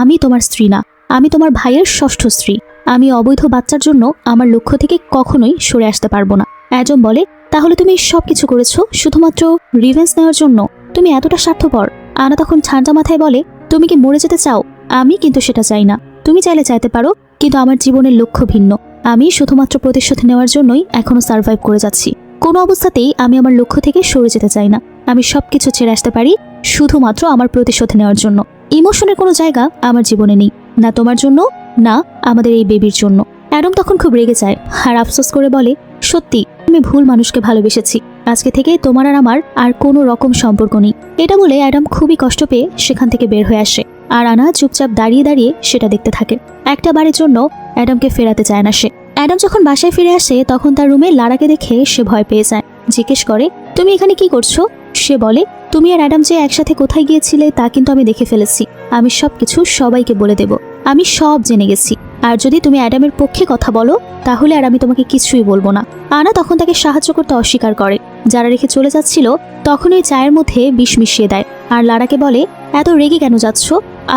আমি তোমার স্ত্রী না, আমি তোমার ভাইয়ের ষষ্ঠ স্ত্রী। আমি অবৈধ বাচ্চার জন্য আমার লক্ষ্য থেকে কখনোই সরে আসতে পারবো না। অ্যাডাম বলে, তাহলে তুমি সব কিছু করেছো শুধুমাত্র রিভেঞ্জ নেওয়ার জন্য? তুমি এতটা স্বার্থপর? আনা তখন ঠান্ডা মাথায় বলে, তুমি কি মরে যেতে চাও? আমি কিন্তু সেটা চাই না। তুমি চাইলে চাইতে পারো, কিন্তু আমার জীবনের লক্ষ্য ভিন্ন। আমি শুধুমাত্র প্রতিশোধ নেওয়ার জন্যই এখনো সার্ভাইভ করে যাচ্ছি। কোনো অবস্থাতেই আমি আমার লক্ষ্য থেকে সরে যেতে চাই না। আমি সবকিছু ছেড়ে আসতে পারি শুধুমাত্র আমার প্রতিশোধ নেওয়ার জন্য। ইমোশনের কোনো জায়গা আমার জীবনে নেই, না তোমার জন্য না আমাদের এই বেবির জন্য। অ্যাডাম তখন খুব রেগে যায় আর আফসোস করে বলে, সত্যি আমি ভুল মানুষকে ভালোবেসেছি। আজকে থেকে তোমার আর আমার আর কোনো রকম সম্পর্ক নেই। এটা বলে অ্যাডাম খুবই কষ্ট পেয়ে সেখান থেকে বের হয়ে আসে আর আনা চুপচাপ দাঁড়িয়ে দাঁড়িয়ে সেটা দেখতে থাকে। একটা বারের জন্য অ্যাডামকে ফেরাতে চায় না সে। অ্যাডাম যখন বাসায় ফিরে আসে তখন তার রুমে লারাকে দেখে সে ভয় পেয়ে যায়। জিজ্ঞেস করে, তুমি এখানে কি করছো? সে বলে, তুমি আর অ্যাডাম যে একসাথে কোথায় গিয়েছিলে তা কিন্তু আমি দেখে ফেলেছি। আমি সবকিছু সবাইকে বলে দেব। আমি সব জেনে গেছি। আর যদি তুমি অ্যাডামের পক্ষে কথা বলো তাহলে আর আমি তোমাকে কিছুই বলবো না। আনা তখন তাকে সাহায্য করতে অস্বীকার করে। যারা রেখে চলে যাচ্ছিল তখন ওই চায়ের মধ্যে বিষ মিশিয়ে দেয় আর লারাকে বলে, এত রেগে কেন যাচ্ছ?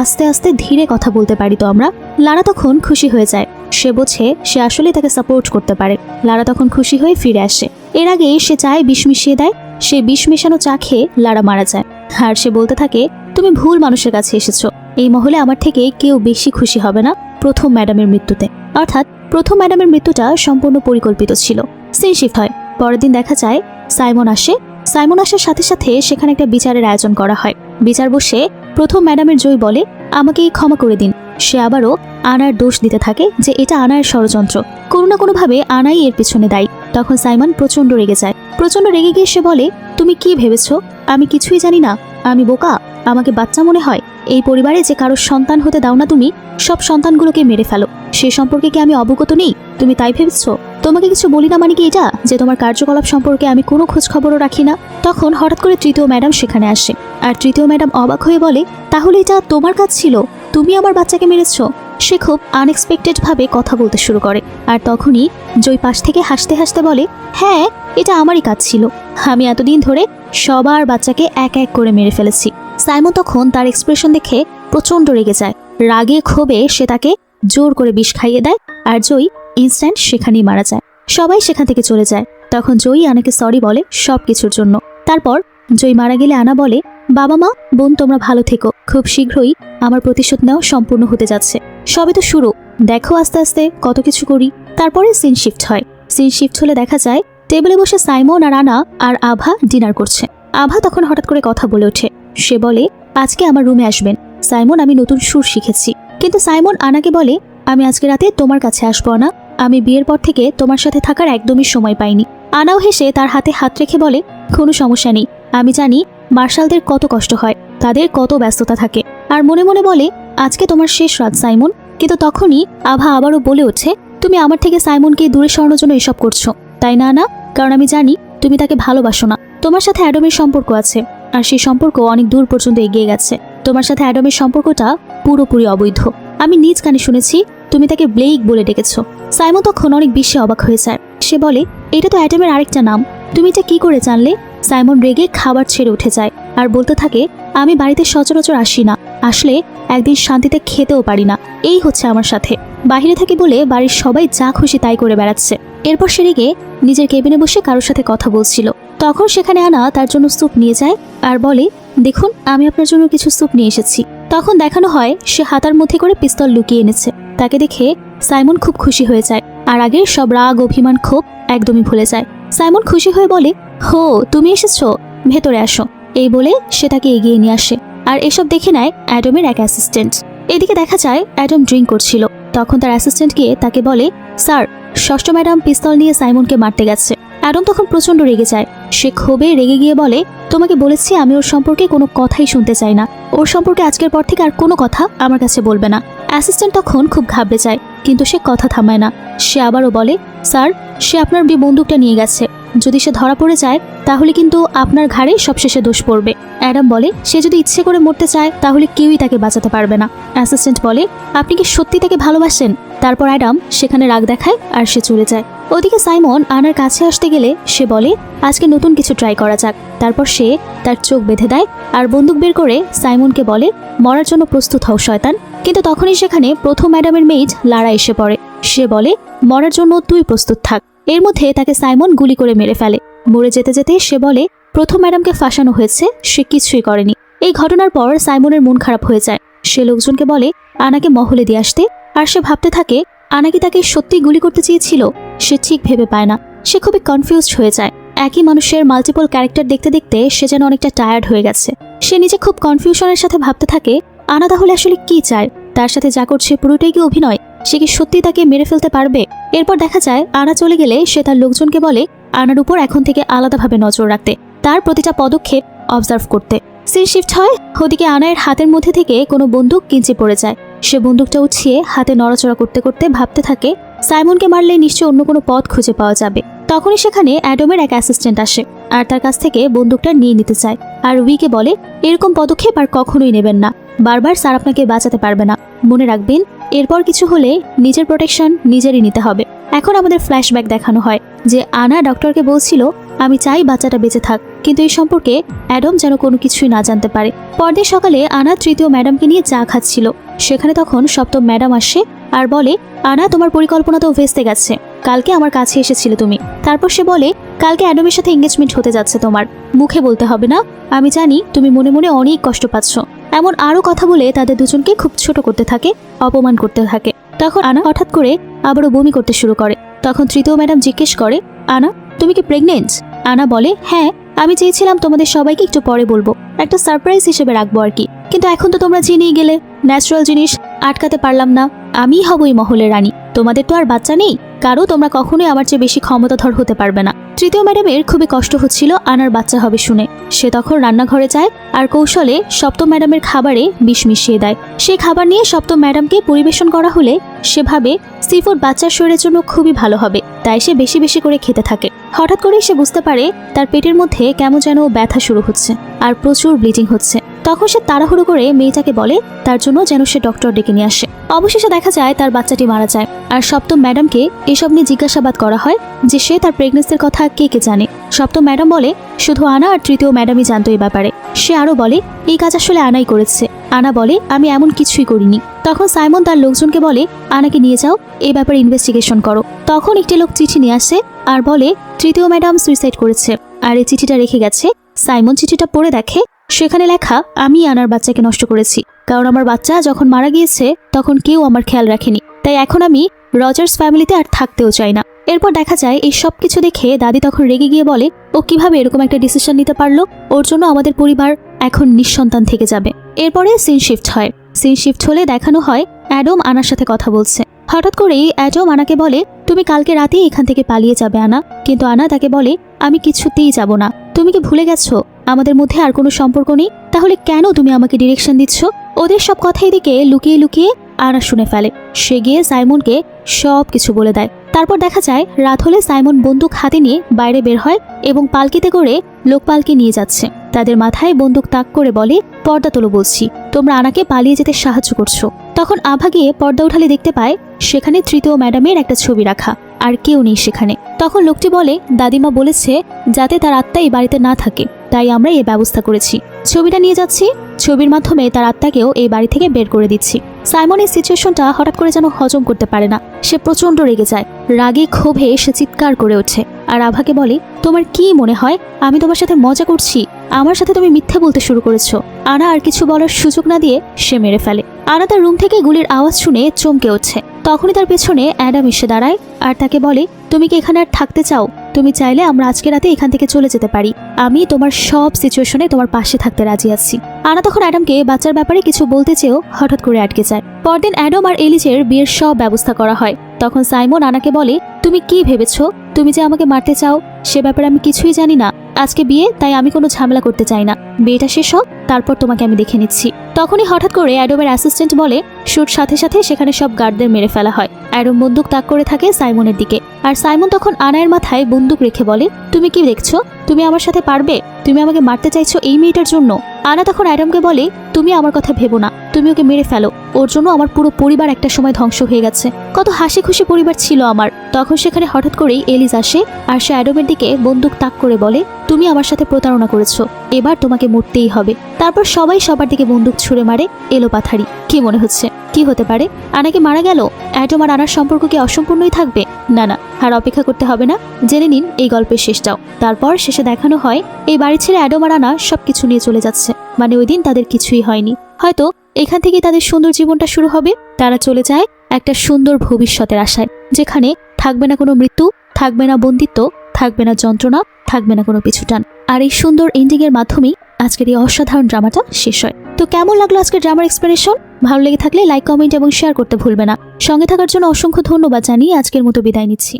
আস্তে আস্তে ধীরে কথা বলতে পারি তো আমরা। লারা তখন খুশি হয়ে যায়। সে বোঝে সে আসলে তাকে সাপোর্ট করতে পারে। লারা তখন খুশি হয়ে ফিরে আসে। এর আগে সে চায়ে বিষ মিশিয়ে দেয়। সে বিষ মেশানো চা খেয়ে লারা মারা যায়। আর সে বলতে থাকে, তুমি ভুল মানুষের কাছে এসেছো। এই মহলে আমার থেকে কেউ বেশি খুশি হবে না প্রথম ম্যাডামের মৃত্যুতে। অর্থাৎ প্রথম ম্যাডামের মৃত্যুটা সম্পূর্ণ পরিকল্পিত ছিল। সিন শিফট হয়। পরের দিন দেখা যায় সাইমন আসে। সাইমন আসার সাথে সাথে সেখানে একটা বিচারের আয়োজন করা হয়। বিচার বসে প্রথম ম্যাডামের জয় বলে, আমাকে ক্ষমা করে দিন। সে আবারও আনার দোষ দিতে থাকে যে এটা আনার ষড়যন্ত্র, কোনো না কোনোভাবে আনাই এর পিছনে দায়ী। তখন সাইমন প্রচণ্ড রেগে যায়। প্রচণ্ড রেগে গিয়ে সে বলে, তুমি কি ভেবেছো আমি কিছুই জানি না? আমি বোকা? আমাকে বাচ্চা মনে হয়? এই পরিবারে যে কারোর সন্তান হতে দাও না, তুমি সব সন্তানগুলোকে মেরে ফেলো। সে সম্পর্কে কি আমি অবগত নেই? তুমি তাই ভেবেছো? তোমাকে কিছু বলি না মানে কি এটা যে তোমার কার্যকলাপ সম্পর্কে আমি কোনো খোঁজ খবরও রাখি না? তখন হঠাৎ করে তৃতীয় ম্যাডাম সেখানে আসে আর তৃতীয় ম্যাডাম অবাক হয়ে বলে, তাহলে এটা তোমার কাজ ছিল? তুমি আমার বাচ্চাকে মেরেছো? সে খুব আনএক্সপেক্টেড ভাবে কথা বলতে শুরু করে আর তখনই জয় পাশ থেকে হাসতে হাসতে বলে, হ্যাঁ এটা আমারই কাজ ছিল। আমি এতদিন ধরে সবার বাচ্চাকে এক এক করে মেরে ফেলেছি। সাইমন তখন তার এক্সপ্রেশন দেখে প্রচণ্ড রেগে যায়। রাগে ক্ষোভে সে তাকে জোর করে বিষ খাইয়ে দেয় আর জয় ইনস্ট্যান্ট সেখানেই মারা যায়। সবাই সেখান থেকে চলে যায়। তখন জয়ী আনাকে সরি বলে সব কিছুর জন্য। তারপর জয় মারা গেলে আনা বলে, বাবা মা বোন তোমরা ভালো থেকো, খুব শীঘ্রই আমার প্রতিশোধ নেওয়া সম্পূর্ণ হতে যাচ্ছে। সবে তো শুরু, দেখো আস্তে আস্তে কত কিছু করি। তারপরে সিন শিফট হয়। সিন শিফট হলে দেখা যায় টেবিলে বসে সাইমন আর আনা আর আভা ডিনার করছে। আভা তখন হঠাৎ করে কথা বলে ওঠে। সে বলে, আজকে আমার রুমে আসবেন সাইমন, আমি নতুন সুর শিখেছি। কিন্তু সাইমন আনাকে বলে, আমি আজকে রাতে তোমার কাছে আসবো না। আমি বিয়ের পর থেকে তোমার সাথে থাকার একদমই সময় পাইনি। আনাও হেসে তার হাতে হাত রেখে বলে, কোনো সমস্যা নেই। আমি জানি মার্শালদের কত কষ্ট হয়, তাদের কত ব্যস্ততা থাকে। আর মনে মনে বলে, আজকে তোমার শেষ রাত সাইমন। কিন্তু তখনই আভা আবারও বলে ওঠে, তুমি আমার থেকে সাইমনকে দূরে সরানোর জন্য এসব করছো, তাই না? না, কারণ আমি জানি তুমি তাকে ভালোবাসো না। তোমার সাথে অ্যাডামের সম্পর্ক আছে আর সেই সম্পর্ক অনেক দূর পর্যন্ত এগিয়ে গেছে। তোমার সাথে অ্যাডামের সম্পর্কটা পুরোপুরি অবৈধ। আমি নিজ কানে শুনেছি তুমি তাকে ব্লেক বলে ডেকেছো। সাইমন তখন অনেক বেশি অবাক হয়ে যায়। সে বলে, এটা তো অ্যাডামের আরেকটা নাম, তুমি এটা কি করে জানলে? সাইমন রেগে খাবার ছেড়ে উঠে যায় আর বলতে থাকে, আমি বাড়িতে সচরাচর আসি না, আসলে একদিন শান্তিতে খেতেও পারি না। এই হচ্ছে আমার সাথে। বাইরে থাকি বলে বাড়ির সবাই যা খুশি তাই করে বেড়াচ্ছে। এরপর সে রেগে নিজের কেবিনে বসে কারোর সাথে কথা বলছিল। তখন সেখানে আনা তার জন্য স্যুপ নিয়ে যায় আর বলে, দেখুন আমি আপনার জন্য কিছু স্যুপ নিয়ে এসেছি। তখন দেখানো হয় সে হাতার মধ্যে করে পিস্তল লুকিয়ে এনেছে। তাকে দেখে সাইমন খুব খুশি হয়ে যায় আর আগের সব রাগ অভিমান ক্ষোভ একদমই ভুলে যায়। সাইমন খুশি হয়ে বলে, হো তুমি এসেছো, ভেতরে আসো, এই বলে সে তাকে এগিয়ে নিয়ে আসে। আর এসব দেখে নেয় অ্যাডামের এক অ্যাসিস্ট্যান্ট। এদিকে দেখা যায় অ্যাডাম ড্রিঙ্ক করছিল। তখন তার অ্যাসিস্ট্যান্ট গিয়ে তাকে বলে, স্যার, ষষ্ঠ ম্যাডাম পিস্তল নিয়ে সাইমনকে মারতে গেছে। অ্যাডাম তখন প্রচন্ড রেগে যায়। সে ক্ষোভে রেগে গিয়ে বলে, তোমাকে বলেছি আমি ওর সম্পর্কে কোনো কথাই শুনতে চাই না। ওর সম্পর্কে আজকের পর থেকে আর কোনো কথা আমার কাছে বলবে না। অ্যাসিস্ট্যান্ট তখন খুব ঘাবড়ে যায়, কিন্তু সে কথা থামায় না। সে আবারও বলে, স্যার, সে আপনার বন্দুকটা নিয়ে গেছে। যদি সে ধরা পড়ে যায় তাহলে কিন্তু আপনার ঘাড়ে সবশেষে দোষ পড়বে। অ্যাডাম বলে, সে যদি ইচ্ছে করে মরতে চায় তাহলে কেউই তাকে বাঁচাতে পারবে না। অ্যাসিস্ট্যান্ট বলে, আপনি কি সত্যি তাকে ভালোবাসেন? তারপর অ্যাডাম সেখানে রাগ দেখায় আর সে চলে যায়। ওদিকে সাইমন আনার কাছে আসতে গেলে সে বলে, আজকে নতুন কিছু ট্রাই করা যাক। তারপর সে তার চোখ বেঁধে দেয় আর বন্দুক বের করে সাইমনকে বলে, মরার জন্য প্রস্তুত হও শয়তান। কিন্তু তখনই সেখানে প্রথম ম্যাডামের মেইড লারা এসে পড়ে। সে বলে, মরার জন্য তুই প্রস্তুত থাক। এর মধ্যে তাকে সাইমন গুলি করে মেরে ফেলে। মরে যেতে যেতে সে বলে, প্রথম ম্যাডামকে ফাঁসানো হয়েছে, সে কিছুই করেনি। এই ঘটনার পর সাইমনের মন খারাপ হয়ে যায়। সে লোকজনকে বলে আনাকে মহলে দিয়ে আসতে। আর সে ভাবতে থাকে, আনা কি তাকে সত্যি গুলি করতে চেয়েছিল? সে ঠিক ভেবে পায় না। সে খুবই কনফিউজড হয়ে যায়। একই মানুষের মাল্টিপল ক্যারেক্টার দেখতে দেখতে সে যেন অনেকটা টায়ার্ড হয়ে গেছে। সে নিজে খুব কনফিউশনের সাথে ভাবতে থাকে, আনা তাহলে আসলে কি চায়? তার সাথে যা করছে পুরোটাই কি অভিনয়? সে কি সত্যি তাকে মেরে ফেলতে পারবে? এরপর দেখা যায় আনা চলে গেলে সে তার লোকজনকে বলে আনার উপর এখন থেকে আলাদাভাবে নজর রাখতে, তার প্রতিটা পদক্ষেপ অবজার্ভ করতে। সিন শিফট হয়। ওদিকে আনায়ের হাতের মধ্যে থেকে কোনো বন্দুক কিঞ্চে পড়ে যায়। সে বন্দুকটা উঠিয়ে হাতে নড়াচড়া করতে করতে ভাবতে থাকে, সাইমনকে মারলে নিশ্চয়ই অন্য কোনো পথ খুঁজে পাওয়া যাবে। তখনই সেখানে অ্যাডামের এক অ্যাসিস্ট্যান্ট আসে আর তার কাছ থেকে বন্দুকটা নিয়ে নিতে চায়। আর উইকে বলে, এরকম পদক্ষেপ আর কখনোই নেবেন না। বারবার স্যার আপনাকে বাঁচাতে পারবে না। মনে রাখবেন, এরপর কিছু হলে নিজের প্রোটেকশন নিজেরই নিতে হবে। এখন আমাদের ফ্ল্যাশব্যাক দেখানো হয় যে আনা ডক্টরকে বলছিল, আমি চাই বাচ্চাটা বেঁচে থাক, কিন্তু এই সম্পর্কে অ্যাডাম যেন কোনো কিছুই না জানতে পারে। পরদিন সকালে আনা তৃতীয় ম্যাডামকে নিয়ে চা খাচ্ছিল। সেখানে তখন সপ্তম ম্যাডাম আসে আর বলে, আনা, তোমার পরিকল্পনা তো ভেস্তে গেছে। কালকে আমার কাছে এসেছিলে তুমি। তারপর সে বলে, কালকে অ্যাডামের সাথে এঙ্গেজমেন্ট হতে যাচ্ছে তোমার। মুখে বলতে হবে না, আমি জানি তুমি মনে মনে অনেক কষ্ট পাচ্ছ। এমন আরও কথা বলে তাদের দুজনকে খুব ছোট করতে থাকে, অপমান করতে থাকে। তখন আনা হঠাৎ করে আবারও বমি করতে শুরু করে। তখন তৃতীয় ম্যাডাম জিজ্ঞেস করে, আনা, তুমি কি প্রেগনেন্ট? আনা বলে, হ্যাঁ, আমি চেয়েছিলাম তোমাদের সবাইকে একটু পরে বলবো, একটা সারপ্রাইজ হিসেবে রাখবো আর কি। কিন্তু এখন তো তোমরা জেনেই গেলে। ন্যাচারাল জিনিস আটকাতে পারলাম না। আমিই হব এই মহলের রানী। তোমাদের তো আর বাচ্চা নেই, কারো তোমরা কখনোই আমার চেয়ে বেশি ক্ষমতাধর হতে পারবে না। তৃতীয় ম্যাডামের খুবই কষ্ট হচ্ছিল আনার বাচ্চা হবে শুনে। সে তখন রান্নাঘরে যায় আর কৌশলে সপ্তম ম্যাডামের খাবারে বিষ মিশিয়ে দেয়। সেই খাবার নিয়ে সপ্তম ম্যাডামকে পরিবেশন করা হলে সে ভাবে সি ফুড বাচ্চার শরীরের জন্য খুবই ভালো হবে, তাই সে বেশি বেশি করে খেতে থাকে। হঠাৎ করেই সে বুঝতে পারে তার পেটের মধ্যে কেমন যেন ব্যথা শুরু হচ্ছে আর প্রচুর ব্লিডিং হচ্ছে। তখন সে তাড়াহুড়ো করে মেয়েটাকে বলে তার জন্য যেন সে ডক্টর ডেকে নিয়ে আসে। অবশেষে দেখা যায় তার বাচ্চাটি মারা যায়। আর সপ্তম ম্যাডামকে এসব নিয়ে জিজ্ঞাসাবাদ করা হয় যে সে তার প্রেগনেন্সির কথা কে কে জানে। সপ্তম ম্যাডাম বলে, শুধু আনা আর তৃতীয় ম্যাডামই জানতো এই ব্যাপারে। সে আরও বলে, এই কাজ আসলে আনাই করেছে। আনা বলে, আমি এমন কিছুই করিনি। তখন সাইমন তার লোকজনকে বলে, আনাকে নিয়ে যাও, এই ব্যাপারে ইনভেস্টিগেশন করো। তখন একটি লোক চিঠি নিয়ে আসে আর বলে তৃতীয় ম্যাডাম সুইসাইড করেছে আর এই চিঠিটা রেখে গেছে। সাইমন চিঠিটা পড়ে দেখে সেখানে লেখা, আমি আনার বাচ্চাকে নষ্ট করেছি, কারণ আমার বাচ্চা যখন মারা গিয়েছে তখন কেউ আমার খেয়াল রাখেনি, তাই এখন আমি রজার্স ফ্যামিলিতে আর থাকতেও চাই না। এরপর দেখা যায় এই সব কিছু দেখে দাদি তখন রেগে গিয়ে বলে, ও কিভাবে এরকম একটা ডিসিশন নিতে পারলো? ওর জন্য আমাদের পরিবার এখন নিঃসন্তান থেকে যাবে। এরপরে সিন শিফট হয়। সিন শিফট হলে দেখানো হয় অ্যাডাম আনার সাথে কথা বলছে। হঠাৎ করেই অ্যাডাম আনাকে বলে, তুমি কালকে রাতেই এখান থেকে পালিয়ে যাবে আনা। কিন্তু আনা তাকে বলে, আমি কিছুতেই যাব না। তুমি কি ভুলে গেছো আমাদের মধ্যে আর কোনো সম্পর্ক নেই? তাহলে কেন তুমি আমাকে ডিরেকশন দিচ্ছ? ওদের সব কথাই দিকে লুকিয়ে লুকিয়ে আনা শুনে ফেলে। সে গিয়ে সাইমনকে সব কিছু বলে দেয়। তারপর দেখা যায় রাত হলে সাইমন বন্দুক হাতে নিয়ে বাইরে বের হয় এবং পালকিতে করে লোকপালকে নিয়ে যাচ্ছে। তাদের মাথায় বন্দুক তাক করে বলে, পর্দা তোলো বলছি, তোমরা আনাকে পালিয়ে যেতে সাহায্য করছো। তখন আভা গিয়ে পর্দা উঠালে দেখতে পায় সেখানে তৃতীয় ম্যাডামের একটা ছবি রাখা, আর কেউ নেই সেখানে। তখন লোকটি বলে, দাদিমা বলেছে যাতে তার আত্মা এই বাড়িতে না থাকে, তাই আমরা এই ব্যবস্থা করেছি। ছবিটা নিয়ে যাচ্ছি, ছবির মাধ্যমে তার আত্মাকেও এই বাড়ি থেকে বের করে দিচ্ছি। সাইমন এই সিচুয়েশনটা হঠাৎ করে যেন হজম করতে পারে না। সে প্রচন্ড রেগে যায়। রাগে ক্ষোভে সে চিৎকার করে ওঠে আর আভাকে বলে, তোমার কি মনে হয় আমি তোমার সাথে মজা করছি? আমার সাথে তুমি মিথ্যে বলতে শুরু করেছো। আনা আর কিছু বলার সুযোগ না দিয়ে সে মেরে ফেলে। আনা তার রুম থেকে গুলির আওয়াজ শুনে চমকে ওঠে। তখনই তার পেছনে অ্যাডাম এসে দাঁড়ায় আর তাকে বলে, তুমি কি এখানে আর থাকতে চাও? তুমি চাইলে আমরা আজকে রাতে এখান থেকে চলে যেতে পারি। আমি তোমার সব সিচুয়েশনে তোমার পাশে থাকতে রাজি আছি। আনা তখন অ্যাডামকে বাচ্চার ব্যাপারে কিছু বলতে চেয়েও হঠাৎ করে আটকে যায়। পরদিন অ্যাডাম আর এলিজের বিয়ের সব ব্যবস্থা করা হয়। তখন সাইমন আনাকে বলে, তুমি কি ভেবেছো? তুমি যে আমাকে মারতে চাও সে ব্যাপারে আমি কিছুই জানি না। আজকে বিয়ে, তাই আমি কোনো ঝামেলা করতে চাই না। বিয়েটা শেষ হোক, তারপর তোমাকে আমি দেখে নিচ্ছি। তখনই হঠাৎ করে অ্যাডামের অ্যাসিস্ট্যান্ট বলে, শুট সাথে সাথে সেখানে সব গার্ডদের মেরে ফেলা হয়। অ্যাডাম বন্দুক তাক করে থাকে সাইমনের দিকে, আর সাইমন তখন আনায়ের মাথায় বন্দুক রেখে বলে, তুমি কি দেখছো? তুমি আমার সাথে পারবে? তুমি আমাকে মারতে চাইছো এই মেয়েটার জন্য? আনা তখন অ্যাডামকে বলে, তুমি আমার কথা ভেবো না, তুমি ওকে মেরে ফেলো। ওর জন্য আমার পুরো পরিবার একটা সময় ধ্বংস হয়ে গেছে। কত হাসি খুশি পরিবার ছিল আমার। তখন সেখানে হঠাৎ করেই এলিজ আসে, আর সে অ্যাডামের দিকে বন্দুক তাক করে বলে, তুমি আমার সাথে প্রতারণা করেছো, এবার তোমাকে মরতেই হবে। তারপর সবাই সবার দিকে বন্দুক ছুঁড়ে মারে এলো পাথারি। কি মনে হচ্ছে কি হতে পারে? আনা কি মারা গেল? অ্যাডাম আর আনার সম্পর্ক কি অসম্পূর্ণই থাকবে? না না, আর অপেক্ষা করতে হবে না, জেনে নিন এই গল্পের শেষটাও। তারপর শেষে দেখানো হয় এই বাড়ি ছেড়ে অ্যাডাম আর আনা সবকিছু নিয়ে চলে যাচ্ছে। মানে ওই দিন তাদের কিছুই হয়নি। হয়তো এখান থেকে তাদের সুন্দর জীবনটা শুরু হবে। তারা চলে যায় একটা সুন্দর ভবিষ্যতের আশায়, যেখানে থাকবে না কোনো মৃত্যু, থাকবে না বন্দিত্ব, থাকবে না যন্ত্রণা, থাকবে না কোনো পিছুটান। আর এই সুন্দর এন্ডিং এর মাধ্যমেই আজকের এই অসাধারণ ড্রামাটা শেষ হয়। তো কেমন লাগলো আজকের ড্রামার এক্সপ্লেনেশন? ভালো লেগে থাকলে লাইক, কমেন্ট এবং শেয়ার করতে ভুলবে না। সঙ্গে থাকার জন্য অসংখ্য ধন্যবাদ জানিয়ে আজকের মতো বিদায় নিচ্ছি।